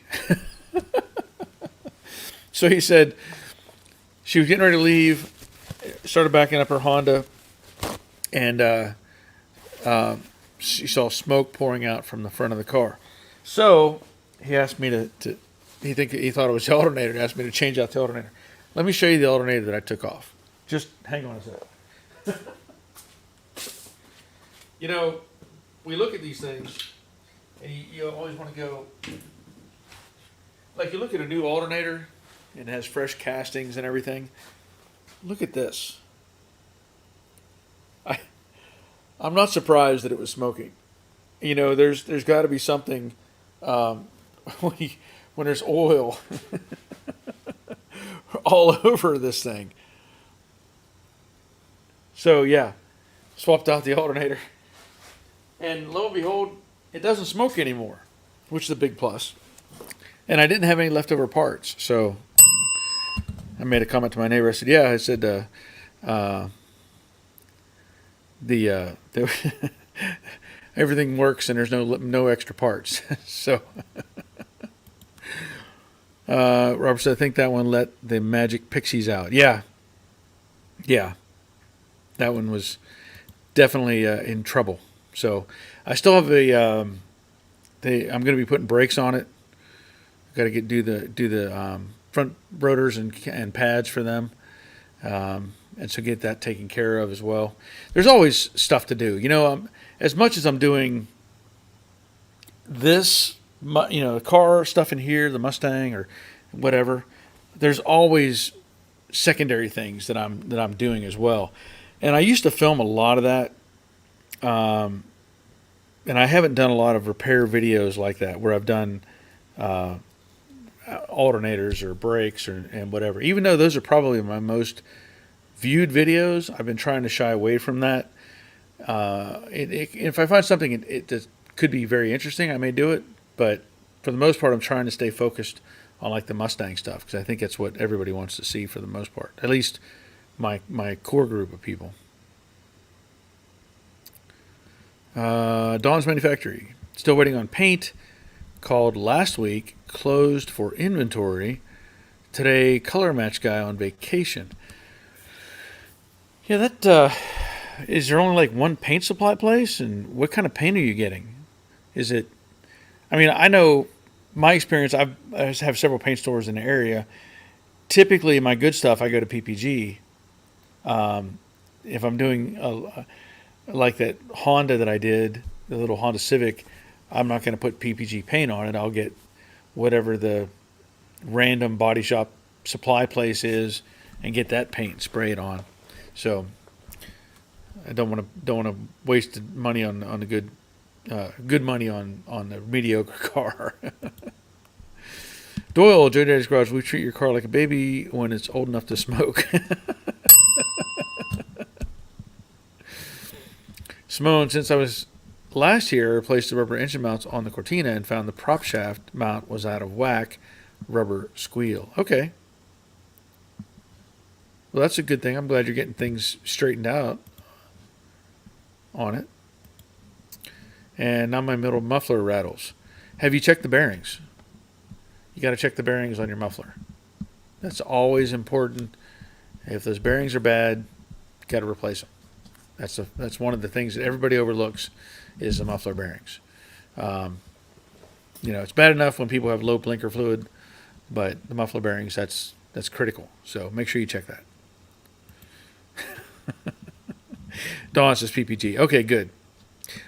So he said she was getting ready to leave, started backing up her Honda, and she saw smoke pouring out from the front of the car. So he asked me to he thought it was the alternator. He asked me to change out the alternator. Let me show you the alternator that I took off. Just hang on a second. We look at these things, and you always want to go, like you look at a new alternator, and it has fresh castings and everything. Look at this. I'm not surprised that it was smoking. There's got to be something when there's oil all over this thing. So yeah, swapped out the alternator, and lo and behold, it doesn't smoke anymore, which is a big plus. And I didn't have any leftover parts, so I made a comment to my neighbor. I said, "Yeah," I said, the everything works and there's no extra parts." So Robert said, "I think that one let the magic pixies out." Yeah, that one was definitely in trouble. So I still have I'm going to be putting brakes on it. Got to do the front rotors and pads for them. and so get that taken care of as well. There's always stuff to do. As much as I'm doing this, the car stuff in here, the Mustang or whatever, there's always secondary things that I'm doing as well. And I used to film a lot of that, and I haven't done a lot of repair videos like that where I've done alternators or brakes and whatever. Even though those are probably my most viewed videos, I've been trying to shy away from that. If I find something that could be very interesting, I may do it. But for the most part, I'm trying to stay focused on like the Mustang stuff because I think that's what everybody wants to see for the most part. At least my core group of people. Dawn's Manufactory. Still waiting on paint. Called last week. Closed for inventory. Today, color match guy on vacation. Yeah, that is there only like one paint supply place, and what kind of paint are you getting? Is it? I mean, I know my experience. I have several paint stores in the area. Typically, my good stuff I go to PPG. If I'm doing like that Honda that I did, the little Honda Civic, I'm not going to put PPG paint on it. I'll get whatever the random body shop supply place is and get that paint sprayed on. So I don't want to waste money on the good money on the mediocre car. Doyle, Joe Daddy's Garage. We treat your car like a baby when it's old enough to smoke. Simone, since I was last year, I replaced the rubber engine mounts on the Cortina and found the prop shaft mount was out of whack. Rubber squeal. Okay. Well, that's a good thing. I'm glad you're getting things straightened out on it. And now my middle muffler rattles. Have you checked the bearings? You got to check the bearings on your muffler. That's always important. If those bearings are bad, you got to replace them. That's one of the things that everybody overlooks is the muffler bearings. It's bad enough when people have low blinker fluid, but the muffler bearings, that's critical. So make sure you check that. Dawn says PPG. Okay, good.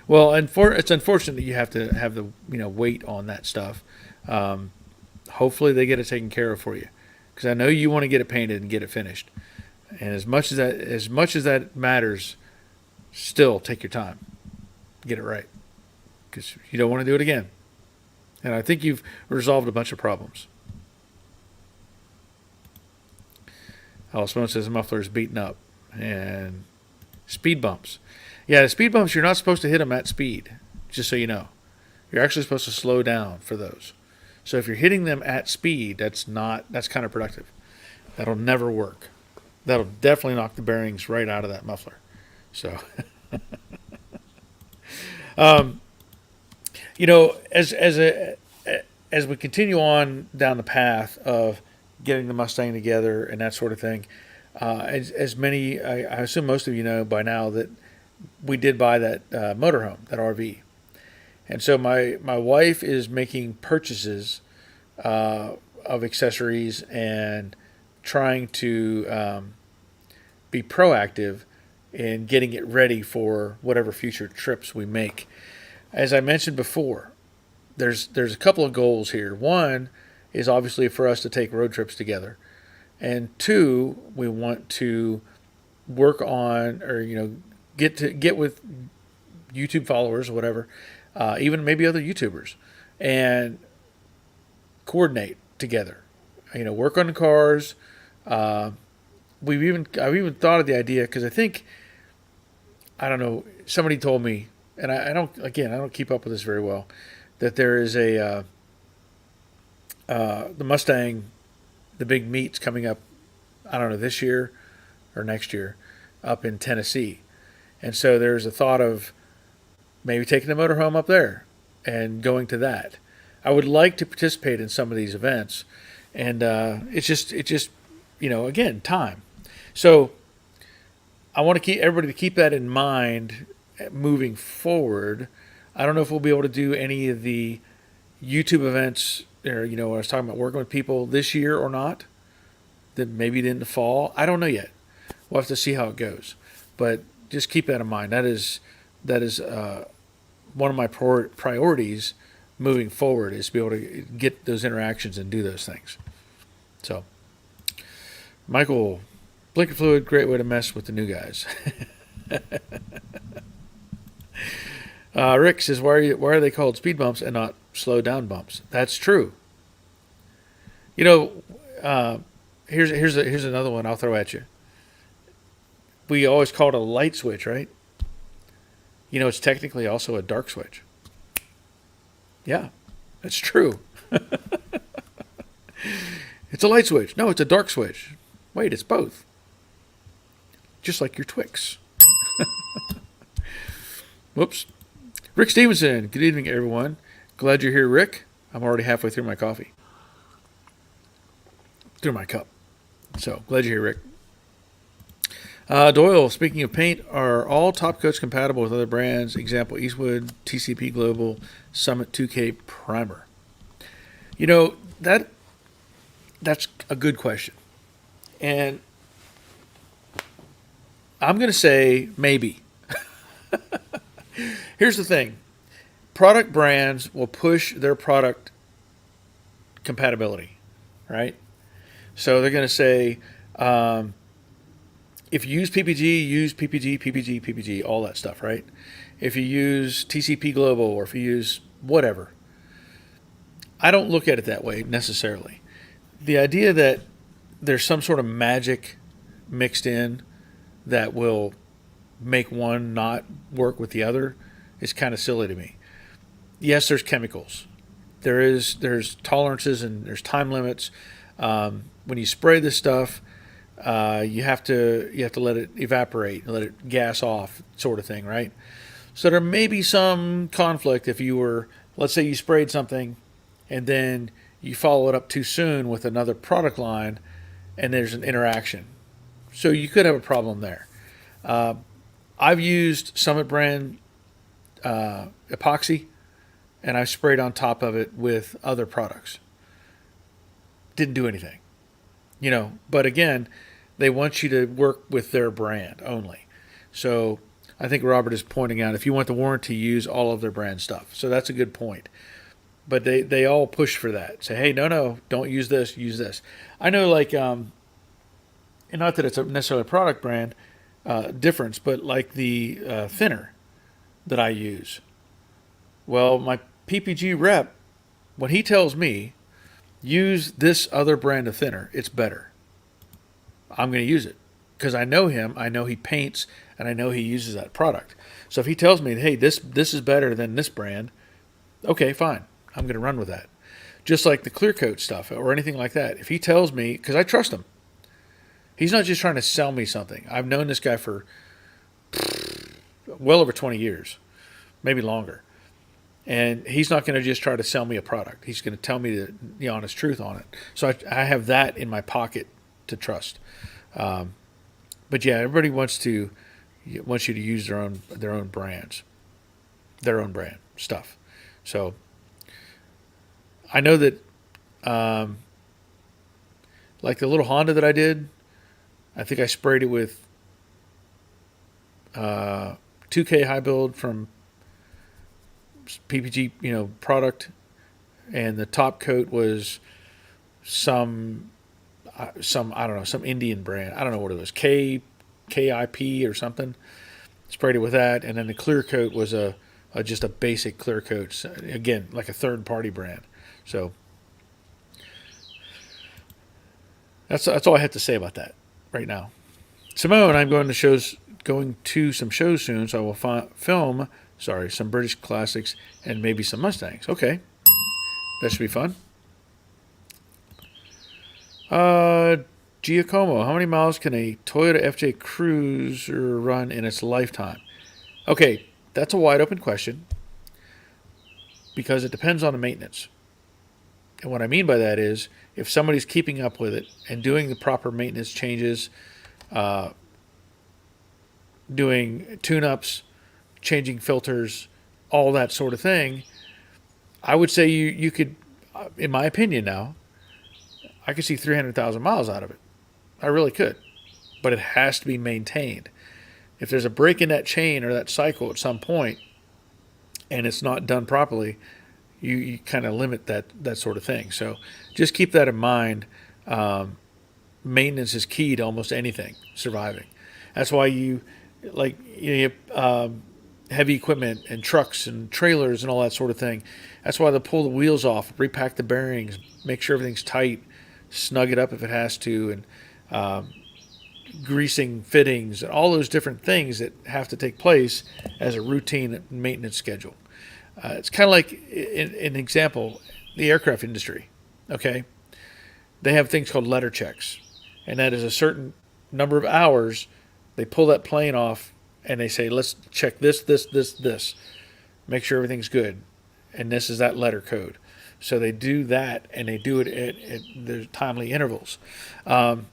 Well, it's unfortunate that you have to have the weight on that stuff. Hopefully they get it taken care of for you, because I know you want to get it painted and get it finished. And as much as that matters, still take your time, get it right, because you don't want to do it again. And I think you've resolved a bunch of problems. Someone says the muffler is beaten up. And speed bumps. Yeah, the speed bumps, you're not supposed to hit them at speed, just so you know. You're actually supposed to slow down for those. So if you're hitting them at speed, that's counterproductive. That'll never work. That'll definitely knock the bearings right out of that muffler. So, as we continue on down the path of getting the Mustang together and that sort of thing, as many, I assume most of you know by now that we did buy that motorhome, that RV. And so my wife is making purchases of accessories and trying to be proactive in getting it ready for whatever future trips we make. As I mentioned before, there's a couple of goals here. One is obviously for us to take road trips together. And two, we want to work on, or get with YouTube followers or whatever, even maybe other YouTubers, and coordinate together. Work on the cars. I've even thought of the idea, because I don't know, somebody told me, and I don't keep up with this very well, that there is the Mustang, the big meet's coming up, I don't know, this year or next year, up in Tennessee. And so there's a thought of maybe taking the motorhome up there and going to that. I would like to participate in some of these events, and it's just again, time. So I want to keep everybody to keep that in mind moving forward. I don't know if we'll be able to do any of the YouTube events, or I was talking about working with people this year or not. That maybe in the fall. I don't know yet, we'll have to see how it goes. But just keep that in mind. That is one of my priorities moving forward is to be able to get those interactions and do those things. So, Michael, blinker fluid, great way to mess with the new guys. Rick says, why are they called speed bumps and not slow down bumps? That's true. You know, here's another one I'll throw at you. We always call it a light switch, right? You know, it's technically also a dark switch. Yeah, that's true. It's a light switch. No, it's a dark switch. Wait, it's both. Just like your Twix. Whoops. Rick Stevenson. Good evening, everyone. Glad you're here, Rick. I'm already halfway through my coffee. Through my cup. So, glad you're here, Rick. Doyle, speaking of paint, are all top coats compatible with other brands? Example, Eastwood, TCP Global, Summit 2K Primer. You know, that's a good question. And I'm going to say maybe. Here's the thing. Product brands will push their product compatibility, right? So they're going to say, if you use PPG, PPG, all that stuff, right? If you use TCP Global or if you use whatever. I don't look at it that way necessarily. The idea that there's some sort of magic mixed in that will make one not work with the other is kind of silly to me. Yes, there's chemicals. There's tolerances and there's time limits. When you spray this stuff, you have to let it evaporate, let it gas off, sort of thing, right? So there may be some conflict if you were, let's say you sprayed something and then you follow it up too soon with another product line and there's an interaction. So you could have a problem there. I've used Summit brand epoxy and I sprayed on top of it with other products. Didn't do anything, you know, but again, they want you to work with their brand only. So I think Robert is pointing out if you want the warranty, use all of their brand stuff. So that's a good point. But they all push for that. Say, hey, no, don't use this, use this. I know, like, and not that it's necessarily a product brand difference, but like the thinner that I use. Well, my PPG rep, when he tells me, use this other brand of thinner, it's better. I'm going to use it because I know him. I know he paints, and I know he uses that product. So if he tells me, hey, this is better than this brand, okay, fine. I'm going to run with that. Just like the clear coat stuff or anything like that. If he tells me, because I trust him, he's not just trying to sell me something. I've known this guy for well over 20 years, maybe longer. And he's not going to just try to sell me a product. He's going to tell me the honest truth on it. So I have that in my pocket to trust. But yeah, everybody wants you to use their own brands, their own brand stuff. So I know that, like the little Honda that I did, I think I sprayed it with 2K high build from PPG, product, and the top coat was some I don't know, some Indian brand. I don't know what it was, KIP or something. Sprayed it with that, and then the clear coat was just a basic clear coat. Again, like a third party brand. So that's all I have to say about that right now. Simone, I'm going to some shows soon, so I will film some British classics and maybe some Mustangs. Okay, that should be fun. Giacomo, how many miles can a Toyota FJ Cruiser run in its lifetime? Okay, that's a wide open question because it depends on the maintenance. And what I mean by that is if somebody's keeping up with it and doing the proper maintenance changes, doing tune-ups, changing filters, all that sort of thing, I would say you could, in my opinion now, I could see 300,000 miles out of it. I really could. but it has to be maintained. If there's a break in that chain or that cycle at some point and it's not done properly, you kind of limit that sort of thing. So just keep that in mind. Maintenance is key to almost anything surviving. That's why heavy equipment and trucks and trailers and all that sort of thing. That's why they'll pull the wheels off, repack the bearings, make sure everything's tight, snug it up if it has to, and greasing fittings and all those different things that have to take place as a routine maintenance schedule. It's kind of like an example, the aircraft industry. Okay, they have things called letter checks, and that is a certain number of hours. They pull that plane off and they say, let's check this, make sure everything's good, and this is that letter code. So they do that, and they do it at their timely intervals. I'll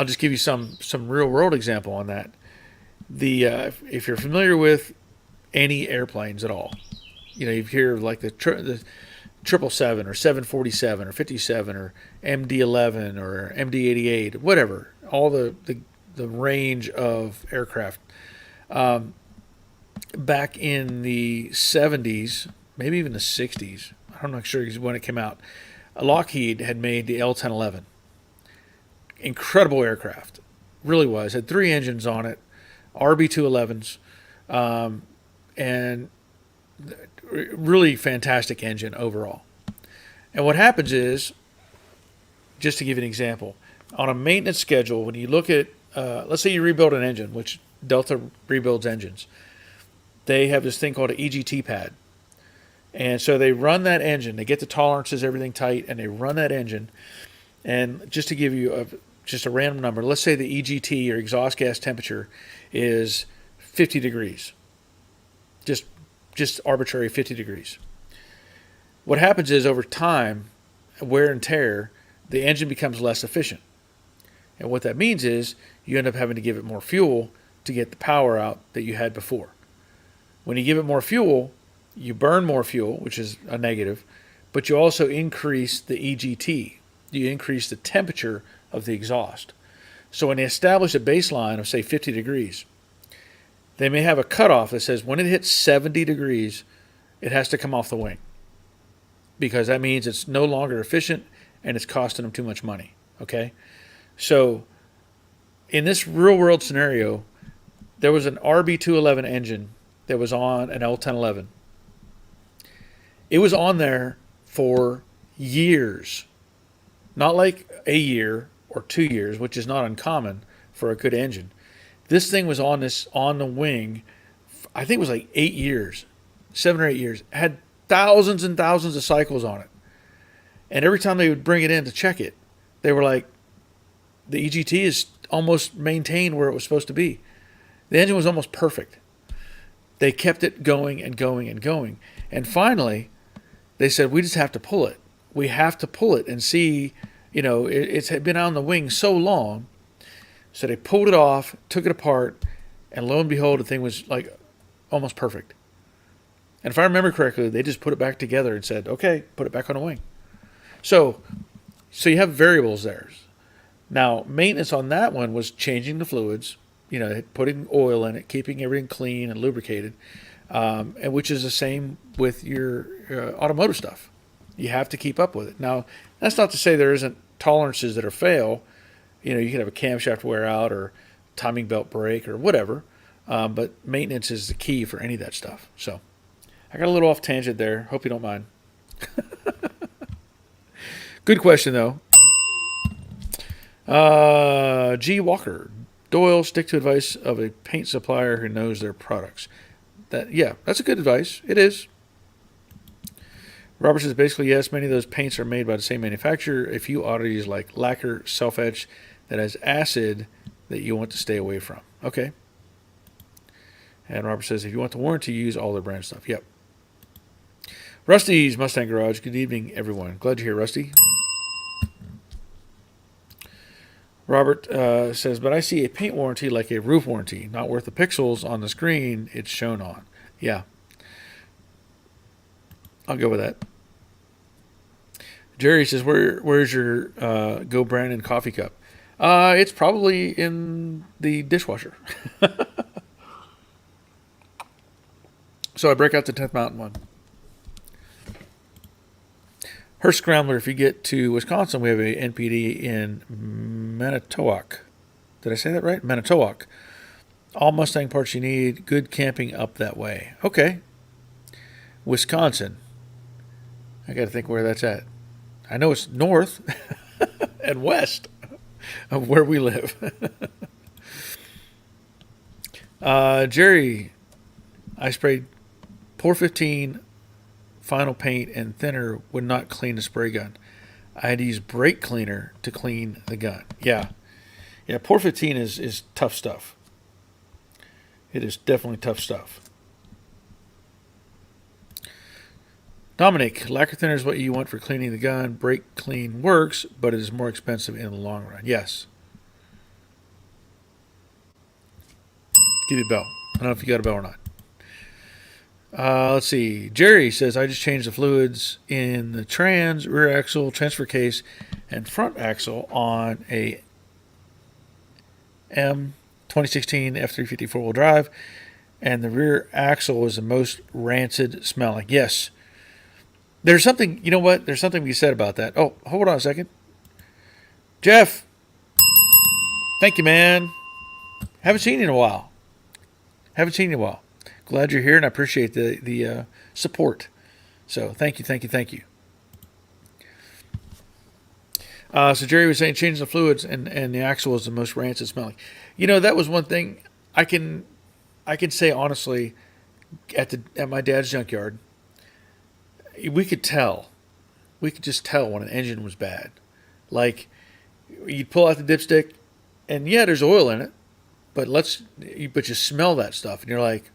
just give you some real world example on that. If you're familiar with any airplanes at all, you hear like the 777 or 747 or 57 or MD-11 or MD-88, whatever, all the range of aircraft. Back in the 70s, maybe even the 60s, I'm not sure when it came out, Lockheed had made the L-1011. Incredible aircraft, really was. Had 3 engines on it, RB211s, and really fantastic engine overall. And what happens is, just to give you an example, on a maintenance schedule, when you look at, let's say you rebuild an engine, which Delta rebuilds engines, they have this thing called an EGT pad. And so they run that engine, they get the tolerances, everything tight, and they run that engine. And just to give you just a random number, let's say the EGT or exhaust gas temperature is 50 degrees. Just arbitrary 50 degrees. What happens is over time, wear and tear, the engine becomes less efficient. And what that means is you end up having to give it more fuel to get the power out that you had before. When you give it more fuel, you burn more fuel, which is a negative, but you also increase the EGT. You increase the temperature of the exhaust. So when they establish a baseline of, say, 50 degrees, they may have a cutoff that says when it hits 70 degrees, it has to come off the wing, because that means it's no longer efficient and it's costing them too much money. Okay? So in this real-world scenario, there was an RB211 engine that was on an L1011. It was on there for years. Not like a year or 2 years, which is not uncommon for a good engine. This thing was on the wing, I think it was like 8 years, 7 or 8 years. It had thousands and thousands of cycles on it. And every time they would bring it in to check it, they were like, the EGT is almost maintained where it was supposed to be. The engine was almost perfect. They kept it going and going and going. And finally, they said, we just have to pull it. We have to pull it and see, it's had been on the wing so long. So they pulled it off, took it apart, and lo and behold, the thing was like almost perfect. And if I remember correctly, they just put it back together and said, okay, put it back on the wing. So you have variables there. Now, maintenance on that one was changing the fluids, putting oil in it, keeping everything clean and lubricated, and which is the same with your automotive stuff. You have to keep up with it. Now, that's not to say there isn't tolerances that are fail. You can have a camshaft wear out or timing belt break or whatever, but maintenance is the key for any of that stuff. So I got a little off tangent there. Hope you don't mind. Good question, though. G. Walker. Doyle, stick to advice of a paint supplier who knows their products. That's a good advice. It is. Robert says, basically, yes, many of those paints are made by the same manufacturer. A few oddities like lacquer, self-etch that has acid that you want to stay away from. Okay. And Robert says, if you want the warranty, use all their brand stuff. Yep. Rusty's Mustang Garage. Good evening, everyone. Glad you're here, Rusty. Robert says, but I see a paint warranty like a roof warranty, not worth the pixels on the screen it's shown on. Yeah. I'll go with that. Jerry says, where's your Go Brandon coffee cup? It's probably in the dishwasher. So I break out the 10th Mountain one. Her Scrambler, if you get to Wisconsin, we have a NPD in Manitowoc. Did I say that right? Manitowoc. All Mustang parts you need. Good camping up that way. Okay. Wisconsin. I got to think where that's at. I know it's north and west of where we live. Jerry, I sprayed Pour 15 final paint and thinner would not clean the spray gun. I had to use brake cleaner to clean the gun. Yeah. Yeah, Pour 15 is tough stuff. It is definitely tough stuff. Dominic, lacquer thinner is what you want for cleaning the gun. Brake clean works, but it is more expensive in the long run. Yes. Give you a bell. I don't know if you got a bell or not. Let's see. Jerry says, I just changed the fluids in the trans, rear axle, transfer case, and front axle on a M 2016 F350 four-wheel drive, and the rear axle was the most rancid smelling. Yes. There's something, you know what? There's something to be said about that. Oh, hold on a second. Jeff, thank you, man. Haven't seen you in a while. Glad you're here, and I appreciate the support. So thank you. So Jerry was saying changing the fluids and the axle was the most rancid smelling. You know, that was one thing I can say honestly at my dad's junkyard. We could just tell when an engine was bad. Like you'd pull out the dipstick, and yeah, there's oil in it, but you smell that stuff, and you're like,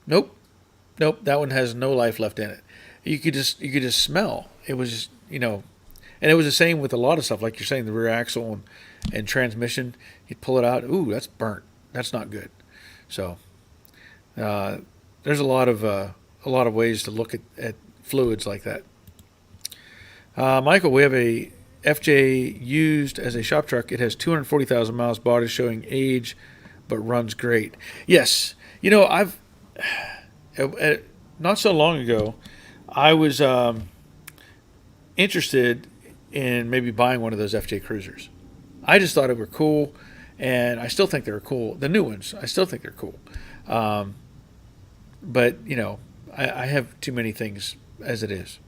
nope, that one has no life left in it. You could just smell. It was just, and it was the same with a lot of stuff, like you're saying, the rear axle and transmission. You'd pull it out, ooh, that's burnt. That's not good. So there's a lot of ways to look at fluids like that. Michael, we have a FJ used as a shop truck. It has 240,000 miles, body showing age, but runs great. Yes, I've not so long ago, I was interested in maybe buying one of those FJ Cruisers. I just thought it were cool, and I still think they're cool. The new ones, I still think they're cool. But I have too many things as it is.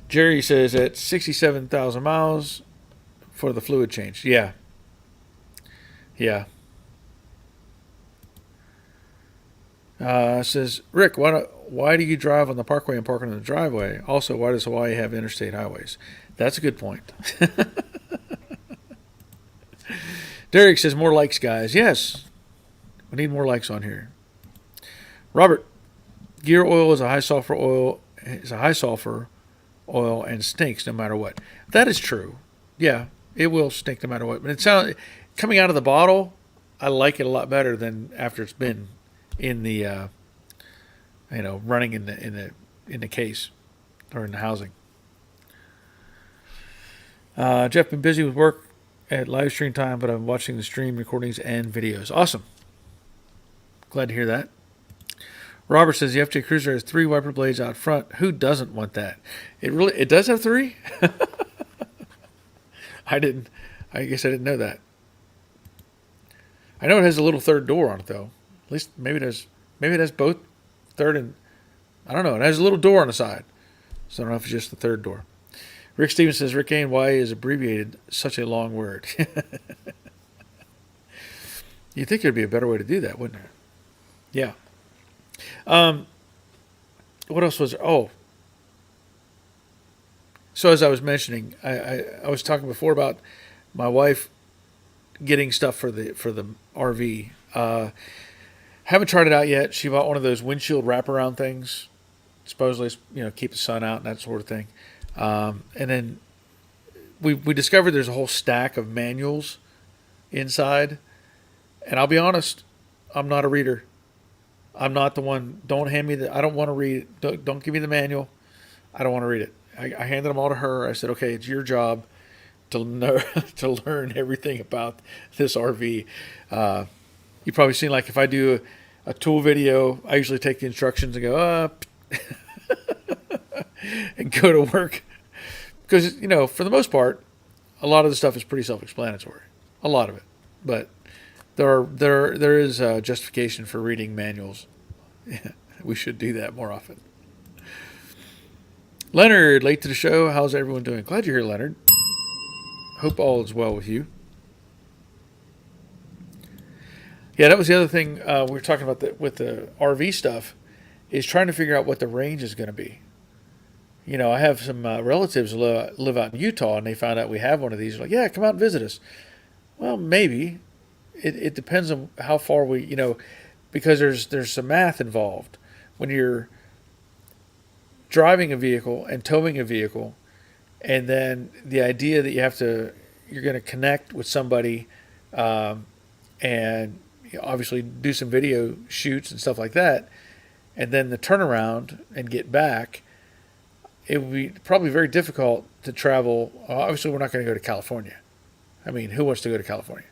Jerry says at 67,000 miles for the fluid change. Yeah. Says, Rick, why do you drive on the parkway and park on the driveway? Also, why does Hawaii have interstate highways? That's a good point. Derek says, more likes, guys. Yes, we need more likes on here. Robert, gear oil is a high sulfur oil and stinks no matter what. That is true. Yeah, it will stink no matter what. But it sounds coming out of the bottle, I like it a lot better than after it's been in the running in the case or in the housing. Jeff, been busy with work at live stream time, but I'm watching the stream recordings and videos. Awesome. Glad to hear that. Robert says the FJ Cruiser has 3 wiper blades out front. Who doesn't want that? It does have 3? I guess I didn't know that. I know it has a little third door on it though. At least maybe it has both third and I don't know. It has a little door on the side. So I don't know if it's just the third door. Rick Stevens says Rick A and Y is abbreviated, such a long word. You'd think there'd be a better way to do that, wouldn't there? Yeah. What else was there? Oh. So as I was mentioning, I was talking before about my wife getting stuff for the RV. Haven't tried it out yet. She bought one of those windshield wraparound things. Supposedly, keep the sun out and that sort of thing. And then we discovered there's a whole stack of manuals inside. And I'll be honest, I'm not a reader. I'm not the one. Don't hand me I don't want to read it. Don't give me the manual. I don't want to read it. I handed them all to her. I said, okay, it's your job. to know to learn everything about this RV. You've probably seen, like, if I do a tool video, I usually take the instructions and go up and go to work, because for the most part, a lot of the stuff is pretty self-explanatory. A lot of it, but there is justification for reading manuals. We should do that more often. Leonard, late to the show. How's everyone doing? Glad you're here, Leonard. Hope all is well with you. Yeah, that was the other thing we were talking about with the RV stuff, is trying to figure out what the range is going to be. I have some relatives live out in Utah, and they found out we have one of these. They're like, yeah, come out and visit us. Well, maybe. It depends on how far because there's some math involved. When you're driving a vehicle and towing a vehicle, and then the idea that you're going to connect with somebody, and obviously do some video shoots and stuff like that, and then the turnaround and get back, it would be probably very difficult to travel. Obviously, we're not going to go to California. I mean, who wants to go to California?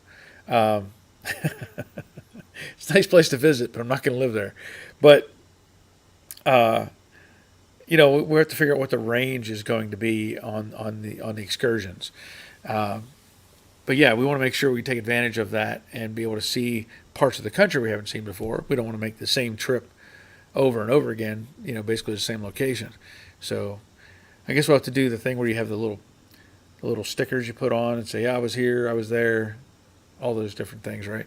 It's a nice place to visit, but I'm not going to live there. But, we have to figure out what the range is going to be on the excursions. But yeah, we want to make sure we take advantage of that and be able to see parts of the country we haven't seen before. We don't want to make the same trip over and over again, basically the same location. So I guess we'll have to do the thing where you have the little stickers you put on and say, yeah, I was here, I was there, all those different things, right?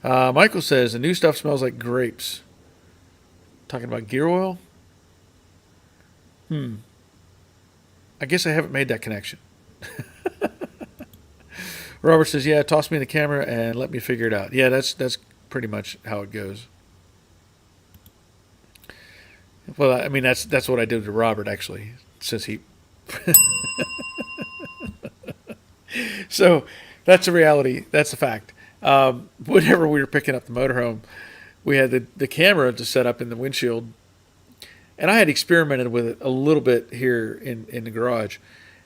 Michael says, the new stuff smells like grapes. Talking about gear oil? I guess I haven't made that connection. Robert says, yeah, toss me the camera and let me figure it out. Yeah, that's pretty much how it goes. Well, I mean, that's what I did to Robert, actually, since he... So that's a reality. That's a fact. Whenever we were picking up the motorhome, we had the camera to set up in the windshield, and I had experimented with it a little bit here in the garage,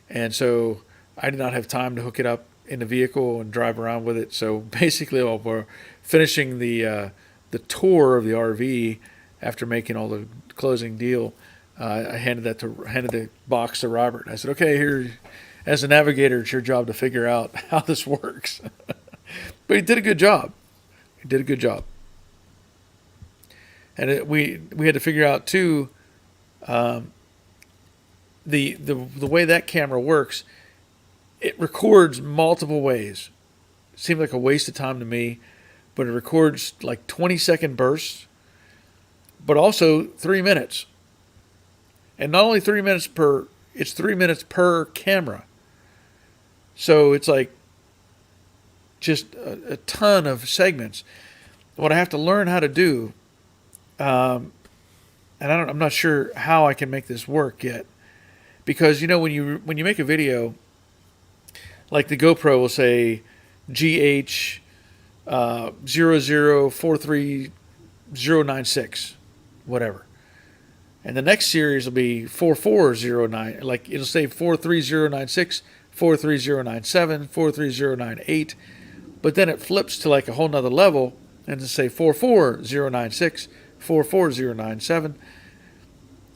and so I did not have time to hook it up in the vehicle and drive around with it. So basically, while we're finishing the tour of the RV after making all the closing deal, I handed the box to Robert. I said, "Okay, here, as a navigator, it's your job to figure out how this works." But he did a good job. And we had to figure out too, the way that camera works. It records multiple ways. It seemed like a waste of time to me, but it records like 20-second bursts, but also 3 minutes. And not only 3 minutes it's 3 minutes per camera. So it's like just a ton of segments. What I have to learn how to do, and I'm not sure how I can make this work yet, because when you make a video, like the GoPro will say GH 0043096, whatever, and the next series will be 4409. Like it'll say 43096, 43097, 43098, but then it flips to like a whole nother level and to say 44096, 44097.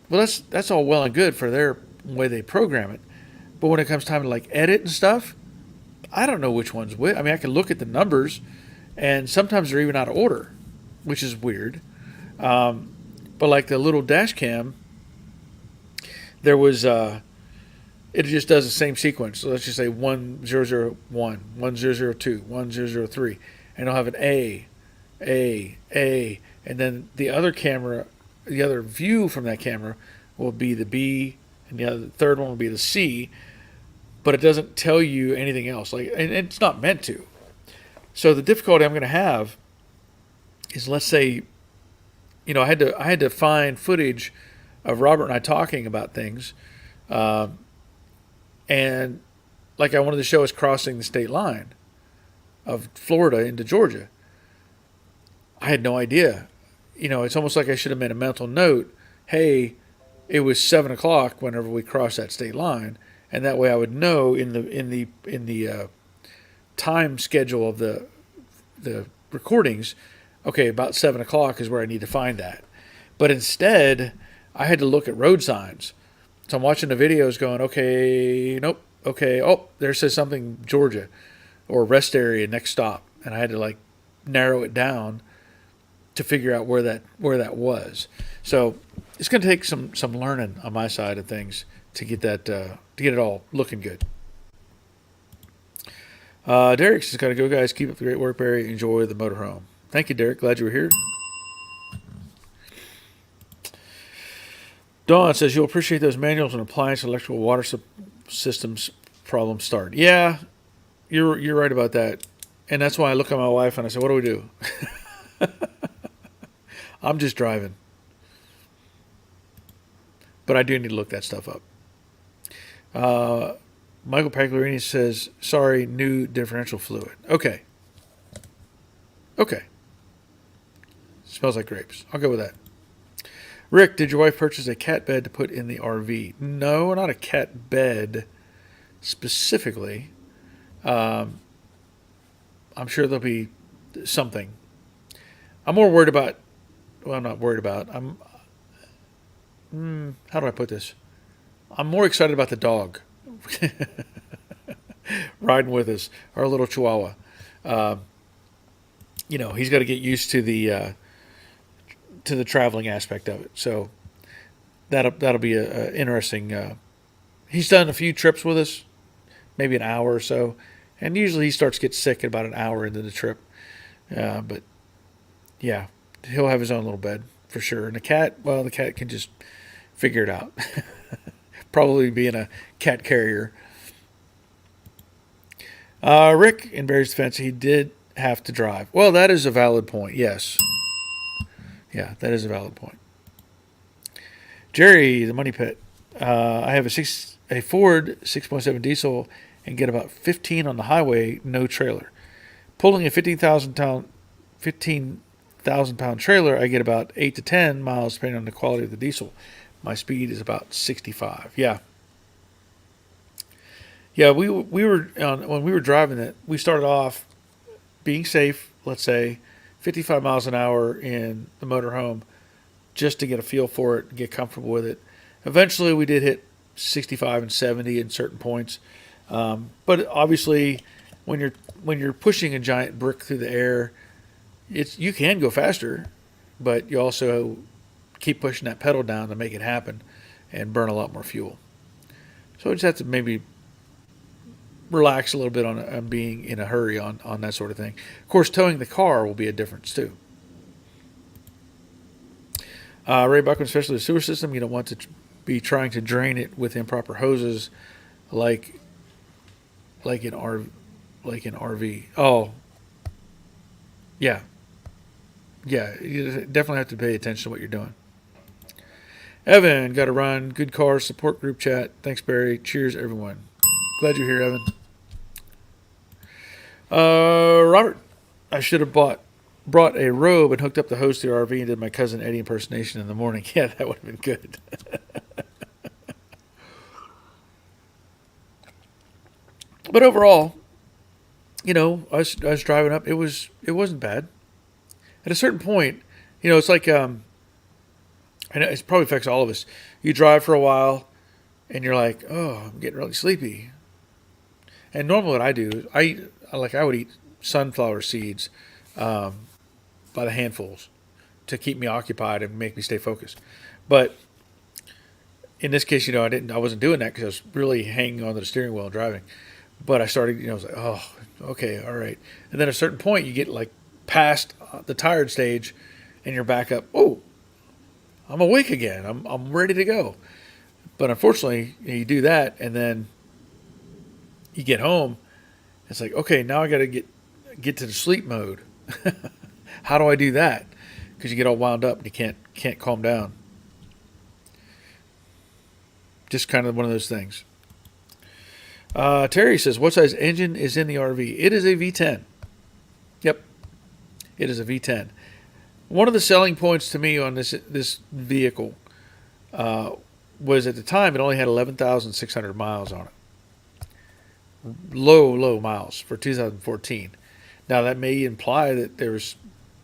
Well, that's all well and good for their way they program it, but when it comes time to like edit and stuff, I don't know which one's which. I mean, I can look at the numbers, and sometimes they're even out of order, which is weird. But like the little dash cam, there was it just does the same sequence. So let's just say 1001, 1002, 1003, and it'll have an A, and then the other view from that camera will be the B, and the third one will be the C, but it doesn't tell you anything else. And it's not meant to. So the difficulty I'm going to have is, let's say, I had to find footage of Robert and I talking about things, and like I wanted to show us crossing the state line of Florida into Georgia. I had no idea. It's almost like I should have made a mental note. Hey, it was 7 o'clock whenever we crossed that state line, and that way I would know in the time schedule of the recordings. Okay, about 7 o'clock is where I need to find that. But instead, I had to look at road signs. So I'm watching the videos, going, okay, nope, okay, oh, there says something Georgia, or rest area next stop, and I had to like narrow it down to figure out where that was. So it's going to take some learning on my side of things to get that to get it all looking good. Derek's just got to go, guys. Keep up the great work, Barry. Enjoy the motorhome. Thank you, Derek. Glad you were here. Dawn says you'll appreciate those manuals on appliance electrical water systems problems start. Yeah, you're right about that, and that's why I look at my wife and I say, "What do we do?" I'm just driving, but I do need to look that stuff up. Michael Pagliarini says, "Sorry, new differential fluid." Okay. Smells like grapes. I'll go with that. Rick, did your wife purchase a cat bed to put in the RV? No, not a cat bed specifically. I'm sure there'll be something. I'm more worried about. Well, I'm not worried about. How do I put this? I'm more excited about the dog riding with us, our little Chihuahua. He's got to get used to the traveling aspect of it. So that'll be a interesting. He's done a few trips with us, maybe an hour or so, and usually he starts to get sick about an hour into the trip. But yeah, he'll have his own little bed for sure. And the cat can just figure it out. Probably being a cat carrier. Rick, in Barry's defense, he did have to drive. Well, that is a valid point. Yes. Yeah, that is a valid point. Jerry, the money pit. I have a Ford 6.7 diesel and get about 15 on the highway, no trailer. Pulling a 15,000 pound trailer, I get about 8 to 10 miles depending on the quality of the diesel. My speed is about 65. Yeah. Yeah, we were when we were driving it, we started off being safe, let's say 55 miles an hour in the motorhome, just to get a feel for it and get comfortable with it. Eventually, we did hit 65 and 70 in certain points, but obviously, when you're pushing a giant brick through the air, you can go faster, but you also keep pushing that pedal down to make it happen and burn a lot more fuel. So I just have to maybe relax a little bit on being in a hurry on that sort of thing. Of course, towing the car will be a difference too. Ray Buckman, especially the sewer system, you don't want to be trying to drain it with improper hoses, like in RV. Oh, yeah. You definitely have to pay attention to what you're doing. Evan, got to run. Good car support group chat. Thanks, Barry. Cheers, everyone. Glad you're here, Evan. Robert, I should have brought a robe and hooked up the hose to the RV and did my cousin Eddie impersonation in the morning. Yeah, that would have been good. But overall, I was driving up. It wasn't bad. At a certain point, it's like I know it probably affects all of us. You drive for a while, and you're like, oh, I'm getting really sleepy. And normally what I do is I would eat sunflower seeds by the handfuls to keep me occupied and make me stay focused. But in this case, I wasn't doing that because I was really hanging onto the steering wheel and driving. But I started, I was like, oh, okay, all right. And then at a certain point, you get like past the tired stage, and you're back up. Oh, I'm awake again. I'm ready to go. But unfortunately, you do that, and then you get home. It's like, okay, now I got to get to the sleep mode. How do I do that? Because you get all wound up and you can't calm down. Just kind of one of those things. Terry says, what size engine is in the RV? It is a V10. Yep. It is a V10. One of the selling points to me on this vehicle was at the time it only had 11,600 miles on it. Low miles for 2014. Now that may imply that there was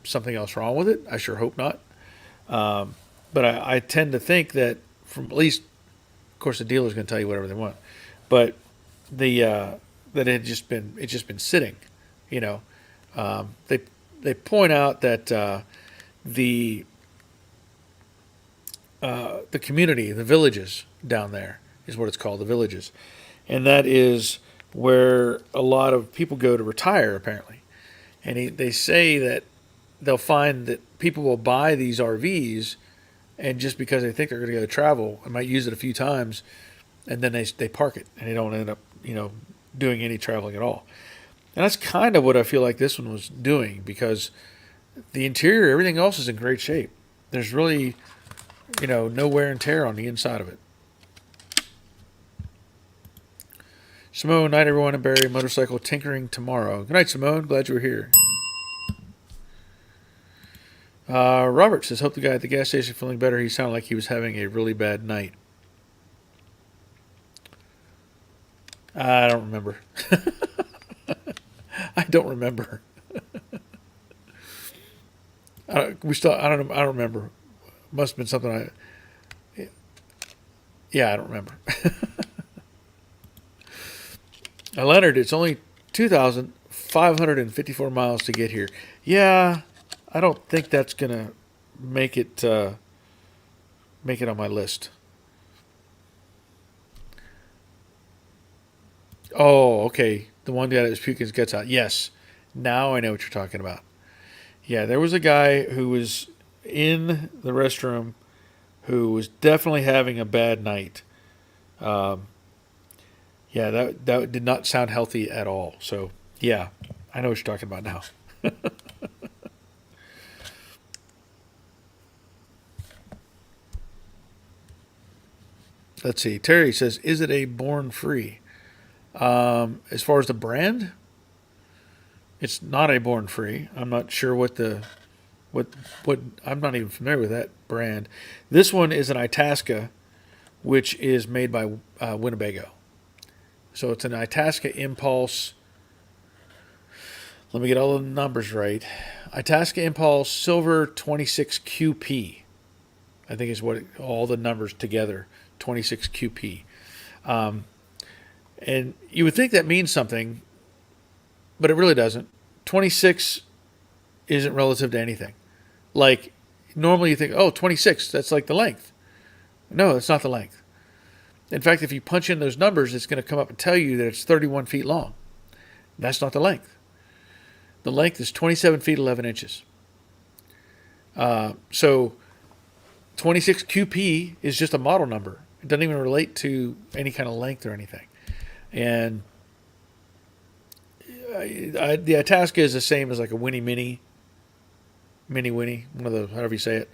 something else wrong with it. I sure hope not. But I tend to think that from at least, of course, the dealer's going to tell you whatever they want, but the that it's just been sitting. You know, they point out that the community, the villages down there is what it's called, the villages, and that is where a lot of people go to retire apparently, and they say that they'll find that people will buy these RVs, and just because they think they're going to go travel, and might use it a few times, and then they park it, and they don't end up doing any traveling at all. And that's kind of what I feel like this one was doing, because the interior, everything else is in great shape. There's really no wear and tear on the inside of it. Simone, night everyone, and Barry, motorcycle tinkering tomorrow. Good night, Simone. Glad you were here. Robert says, hope the guy at the gas station feeling better. He sounded like he was having a really bad night. I don't remember. I don't remember. I don't remember. Must have been something I don't remember. Leonard, it's only 2,554 miles to get here. Yeah, I don't think that's gonna make it on my list. Oh, okay. The one guy that was puking his guts out. Yes. Now I know what you're talking about. Yeah, there was a guy who was in the restroom who was definitely having a bad night. Yeah, that did not sound healthy at all. So, yeah, I know what you're talking about now. Let's see. Terry says, is it a Born Free? As far as the brand, it's not a Born Free. I'm not sure what I'm not even familiar with that brand. This one is an Itasca, which is made by Winnebago. So it's an Itasca Impulse. Let me get all the numbers right. Itasca Impulse Silver 26 QP. I think is what all the numbers together. 26 QP. And you would think that means something, but it really doesn't. 26 isn't relative to anything. Like, normally you think, 26, that's like the length. No, it's not the length. In fact, if you punch in those numbers, it's going to come up and tell you that it's 31 feet long. That's not the length. The length is 27 feet 11 inches. So 26 QP is just a model number. It doesn't even relate to any kind of length or anything. And the Itasca is the same as like a Mini Winnie, one of those, however you say it.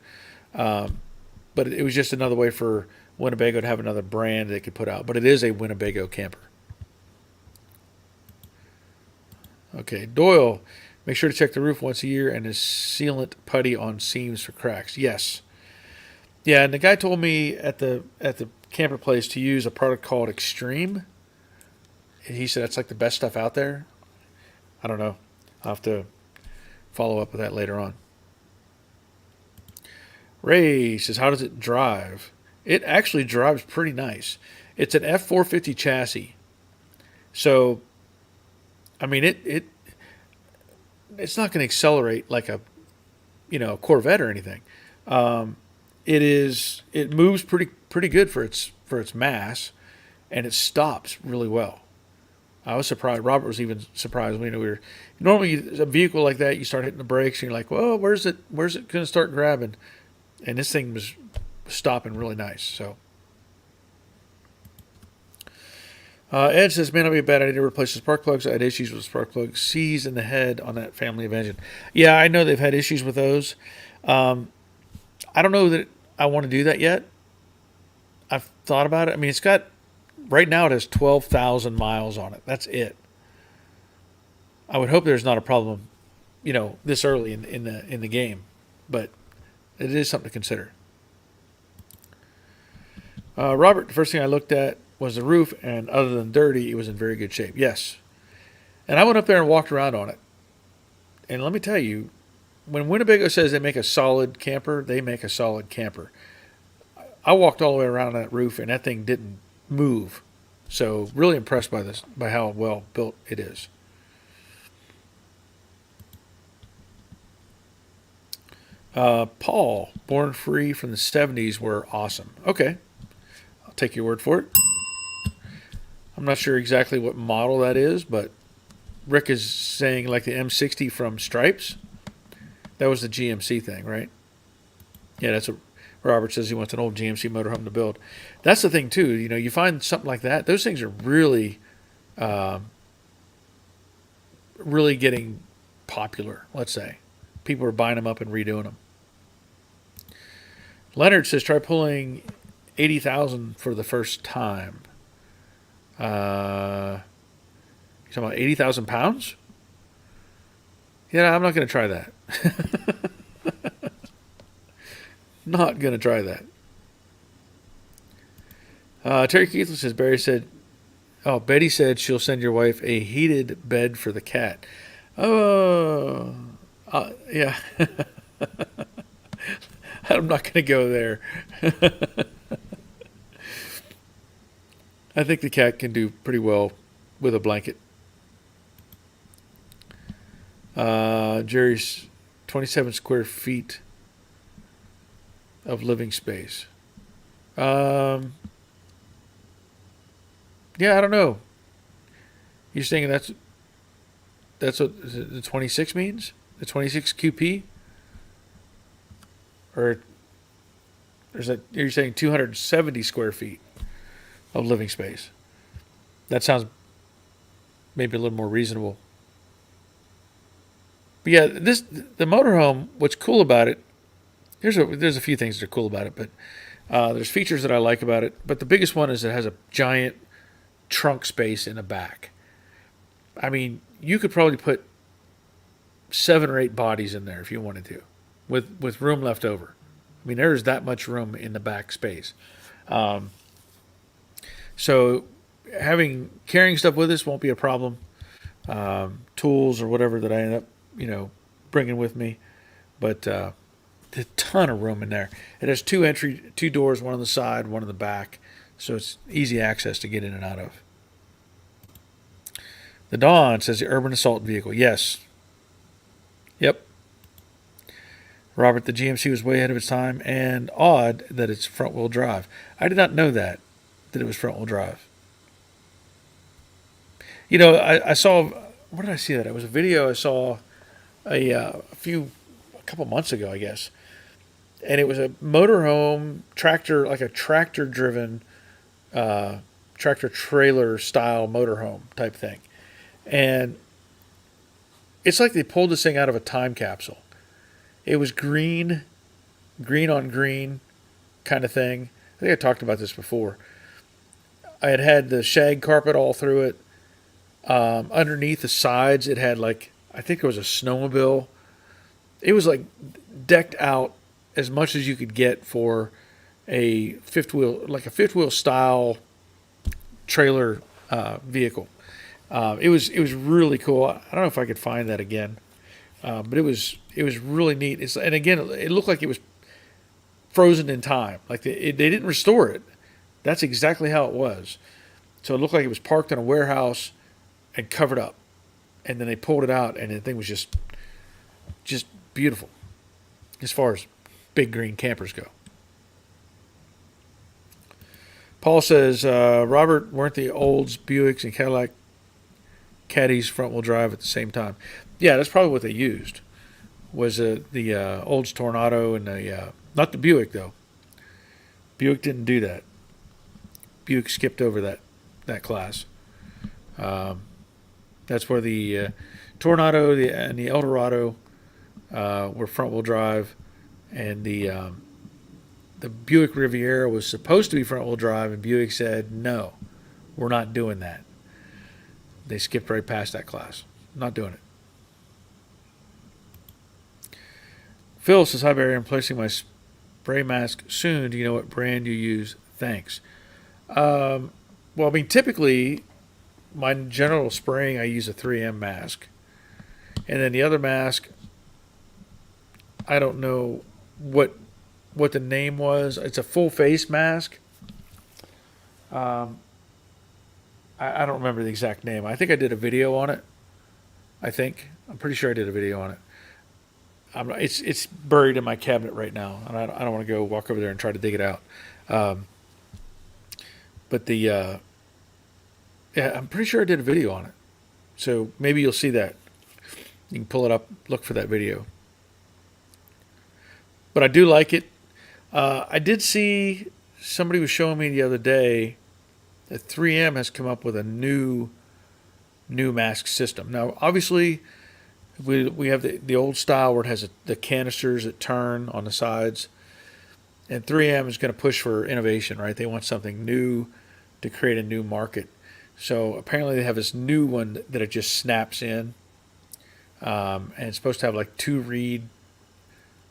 But it was just another way for Winnebago to have another brand they could put out. But it is a Winnebago camper. Okay, Doyle, make sure to check the roof once a year and a sealant putty on seams for cracks. Yes. Yeah, and the guy told me at the camper place to use a product called Extreme. He said that's like the best stuff out there. I don't know. I'll have to follow up with that later on. Ray says, how does it drive? It actually drives pretty nice. It's an F450 chassis. So, I mean, it's not going to accelerate like a Corvette or anything. It moves pretty good for its mass, and it stops really well. I was surprised. Robert was even surprised. We were normally a vehicle like that. You start hitting the brakes, and you're like, "Well, where's it going to start grabbing?" And this thing was stopping really nice. So, Ed says, "May not be a bad idea to replace the spark plugs. I had issues with spark plug C's in the head on that family of engine." Yeah, I know they've had issues with those. I don't know that I want to do that yet. I've thought about it. I mean, right now it has 12,000 miles on it. That's it. I would hope there's not a problem, this early in the game, but it is something to consider. Robert, the first thing I looked at was the roof, and other than dirty, it was in very good shape. Yes. And I went up there and walked around on it. And let me tell you, when Winnebago says they make a solid camper, they make a solid camper. I walked all the way around that roof, and that thing didn't move. So really impressed by this, by how well built it is. Paul, Born Free from the 70s were awesome. Okay, I'll take your word for it. I'm not sure exactly what model that is, but Rick is saying like the M60 from Stripes. That was the GMC thing, right? Yeah, that's what Robert says. He wants an old GMC motorhome to build. That's the thing too. You know, you find something like that. Those things are really, really getting popular. Let's say people are buying them up and redoing them. Leonard says try pulling 80,000 for the first time. You talking about 80,000 pounds? Yeah, I'm not going to try that. Not going to try that. Terry Keithley says, Betty said she'll send your wife a heated bed for the cat. Oh, yeah. I'm not going to go there. I think the cat can do pretty well with a blanket. Jerry's 27 square feet of living space. Yeah, I don't know. You're saying that's what the 26 means? The 26 QP? Or is that you're saying 270 square feet of living space? That sounds maybe a little more reasonable. But yeah, the motorhome. What's cool about it? There's a few things that are cool about it, but there's features that I like about it. But the biggest one is it has a giant trunk space in the back. I mean, you could probably put 7 or 8 bodies in there if you wanted to, with room left over. I mean, there's that much room in the back space. So carrying stuff with us won't be a problem. Tools or whatever that I end up, bringing with me. But there's a ton of room in there. It has 2 doors, one on the side, one on the back. So it's easy access to get in and out of. The Dawn says the urban assault vehicle. Yes. Yep. Robert, the GMC was way ahead of its time, and odd that it's front-wheel drive. I did not know that it was front-wheel drive. I saw, where did I see that? It was a video I saw a couple months ago, I guess. And it was a motorhome tractor, like a tractor-driven, tractor-trailer style motorhome type thing. And it's like they pulled this thing out of a time capsule. It was green on green kind of thing. I think I talked about this before. I had the shag carpet all through it. Underneath the sides, it had I think it was a snowmobile. It was decked out as much as you could get for a fifth wheel style trailer vehicle. It was really cool. I don't know if I could find that again, but it was really neat. And again, it looked like it was frozen in time. They didn't restore it. That's exactly how it was. So it looked like it was parked in a warehouse and covered up, and then they pulled it out, and the thing was just beautiful as far as big green campers go. Paul says, Robert, weren't the Olds, Buicks, and Cadillac Caddies front-wheel drive at the same time? Yeah, that's probably what they used. Was the Olds Tornado and not the Buick though. Buick didn't do that. Buick skipped over that class. That's where the Tornado and the Eldorado were front-wheel drive, and the Buick Riviera was supposed to be front-wheel drive, and Buick said, no, we're not doing that. They skipped right past that class. Not doing it. Phil says, hi, Barry. I'm placing my spray mask soon. Do you know what brand you use? Thanks. Well, I mean, typically my general spraying, I use a 3M mask, and then the other mask, I don't know what what the name was. It's a full face mask. Um, I don't remember the exact name. I think I did a video on it. I'm pretty sure I did a video on it. It's buried in my cabinet right now, and I don't want to go walk over there and try to dig it out. Um, but the yeah, I'm pretty sure I did a video on it. So maybe you'll see that. You can pull it up, look for that video. But I do like it. I did see somebody was showing me the other day that 3M has come up with a new mask system. Now, obviously, we have the old style where it has the canisters that turn on the sides, and 3M is going to push for innovation, right? They want something new to create a new market. So apparently they have this new one that it just snaps in, and it's supposed to have like two reed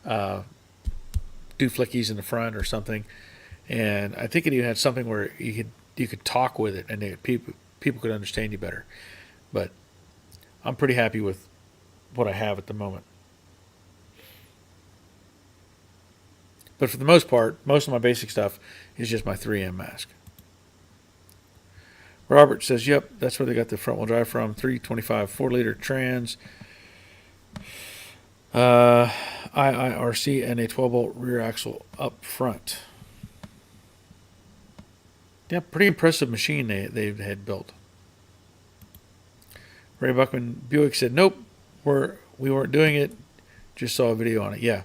uh, dooflickies in the front or something. And I think it even had something where you could talk with it, and people could understand you better. But I'm pretty happy with what I have at the moment. But for the most part, most of my basic stuff is just my 3M mask. Robert says, "Yep, that's where they got the front wheel drive from. 325 4-liter trans, uh, IIRC, and a 12-bolt rear axle up front." Yeah, pretty impressive machine they had built. Ray Buckman Buick said, "Nope, we weren't doing it. Just saw a video on it." Yeah.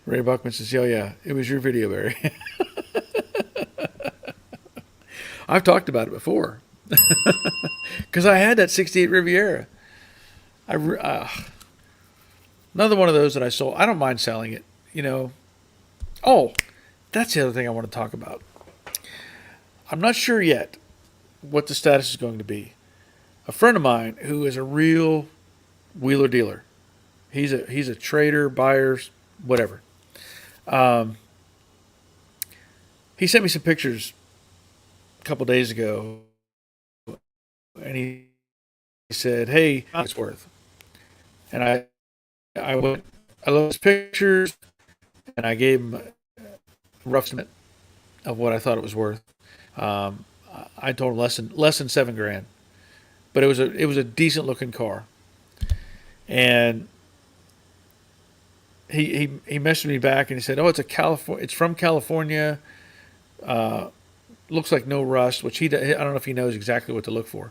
Ray Buckman says, "Oh yeah, it was your video, Barry." I've talked about it before because I had that '68 Riviera. Another one of those that I sold. I don't mind selling it. Oh, that's the other thing I want to talk about. I'm not sure yet what the status is going to be. A friend of mine who is a real wheeler dealer. He's a trader, buyers, whatever. Um, he sent me some pictures a couple days ago, and he said, "Hey, how much it's worth?" And I went, I looked at his pictures, and I gave him a rough estimate of what I thought it was worth. Um, I told him less than $7,000, but it was a decent looking car, and he messaged me back and he said, "Oh, it's from California. Uh, looks like no rust," which I don't know if he knows exactly what to look for.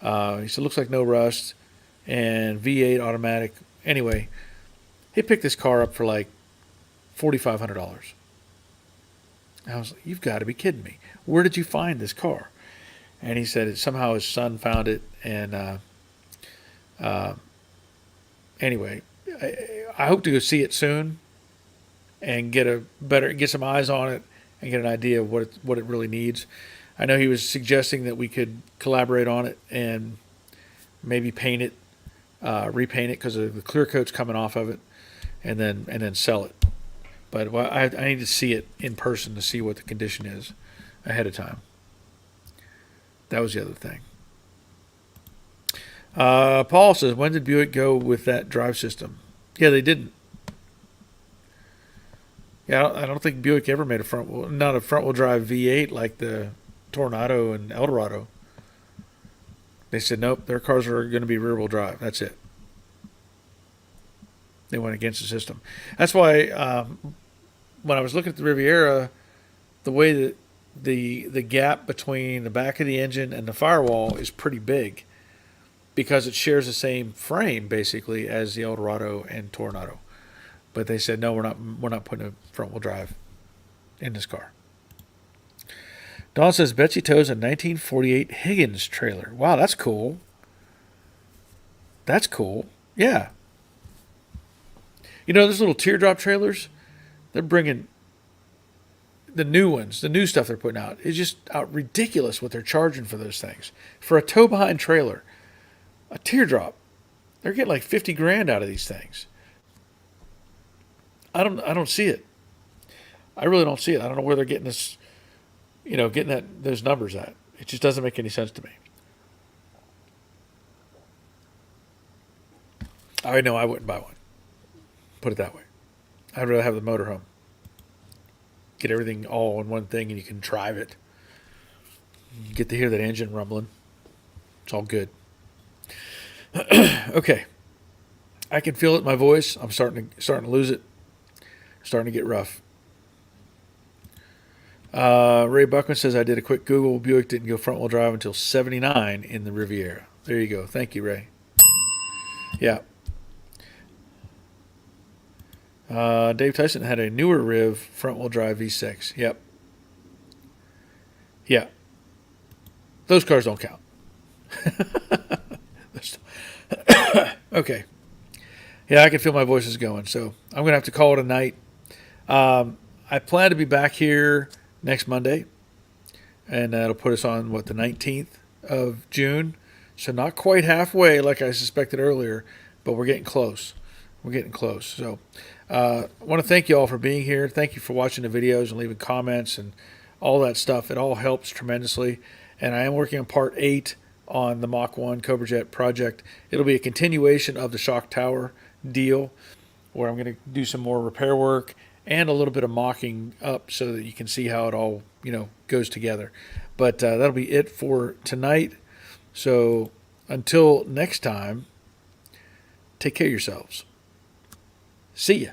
He said, "Looks like no rust, and V8 automatic." Anyway, he picked this car up for like $4,500. I was like, "You've got to be kidding me! Where did you find this car?" And he said somehow his son found it, and uh, anyway, I hope to go see it soon and get some eyes on it and get an idea of what it really needs. I know he was suggesting that we could collaborate on it and maybe paint it, repaint it because the clear coat's coming off of it, and then sell it. But I need to see it in person to see what the condition is ahead of time. That was the other thing. Paul says, "When did Buick go with that drive system?" Yeah, they didn't. Yeah, I don't think Buick ever made not a front wheel drive V8 like the Tornado and Eldorado. They said nope, their cars are going to be rear wheel drive. That's it. They went against the system. That's why when I was looking at the Riviera, the way that the gap between the back of the engine and the firewall is pretty big because it shares the same frame basically as the Eldorado and Tornado. But they said no, we're not putting a front wheel drive in this car. Dawn says Betsy tows a 1948 Higgins trailer. Wow, that's cool. That's cool. Yeah. Those little teardrop trailers, they're bringing the new ones, the new stuff they're putting out. It's just ridiculous what they're charging for those things. For a tow behind trailer, a teardrop, they're getting like $50,000 out of these things. I don't see it. I really don't see it. I don't know where they're getting this, getting those numbers at. It just doesn't make any sense to me. I know I wouldn't buy one. Put it that way. I'd rather have the motorhome. Get everything all in one thing and you can drive it. You get to hear that engine rumbling. It's all good. Okay. I can feel it in my voice. I'm starting to lose it. Starting to get rough. Ray Buckman says I did a quick Google. Buick didn't go front wheel drive until 79 in the Riviera. There you go. Thank you, Ray. Yeah. Dave Tyson had a newer Riv front wheel drive V6. Yep. Yeah. Those cars don't count. Okay. Yeah, I can feel my voice is going. So I'm going to have to call it a night. I plan to be back here next Monday. And that'll put us on, the 19th of June. So not quite halfway like I suspected earlier, but we're getting close. We're getting close. So I want to thank you all for being here. Thank you for watching the videos and leaving comments and all that stuff. It all helps tremendously. And I am working on part 8 on the Mach 1 Cobra Jet project. It'll be a continuation of the shock tower deal where I'm going to do some more repair work and a little bit of mocking up so that you can see how it all, goes together. But that'll be it for tonight. So until next time, take care of yourselves. See ya.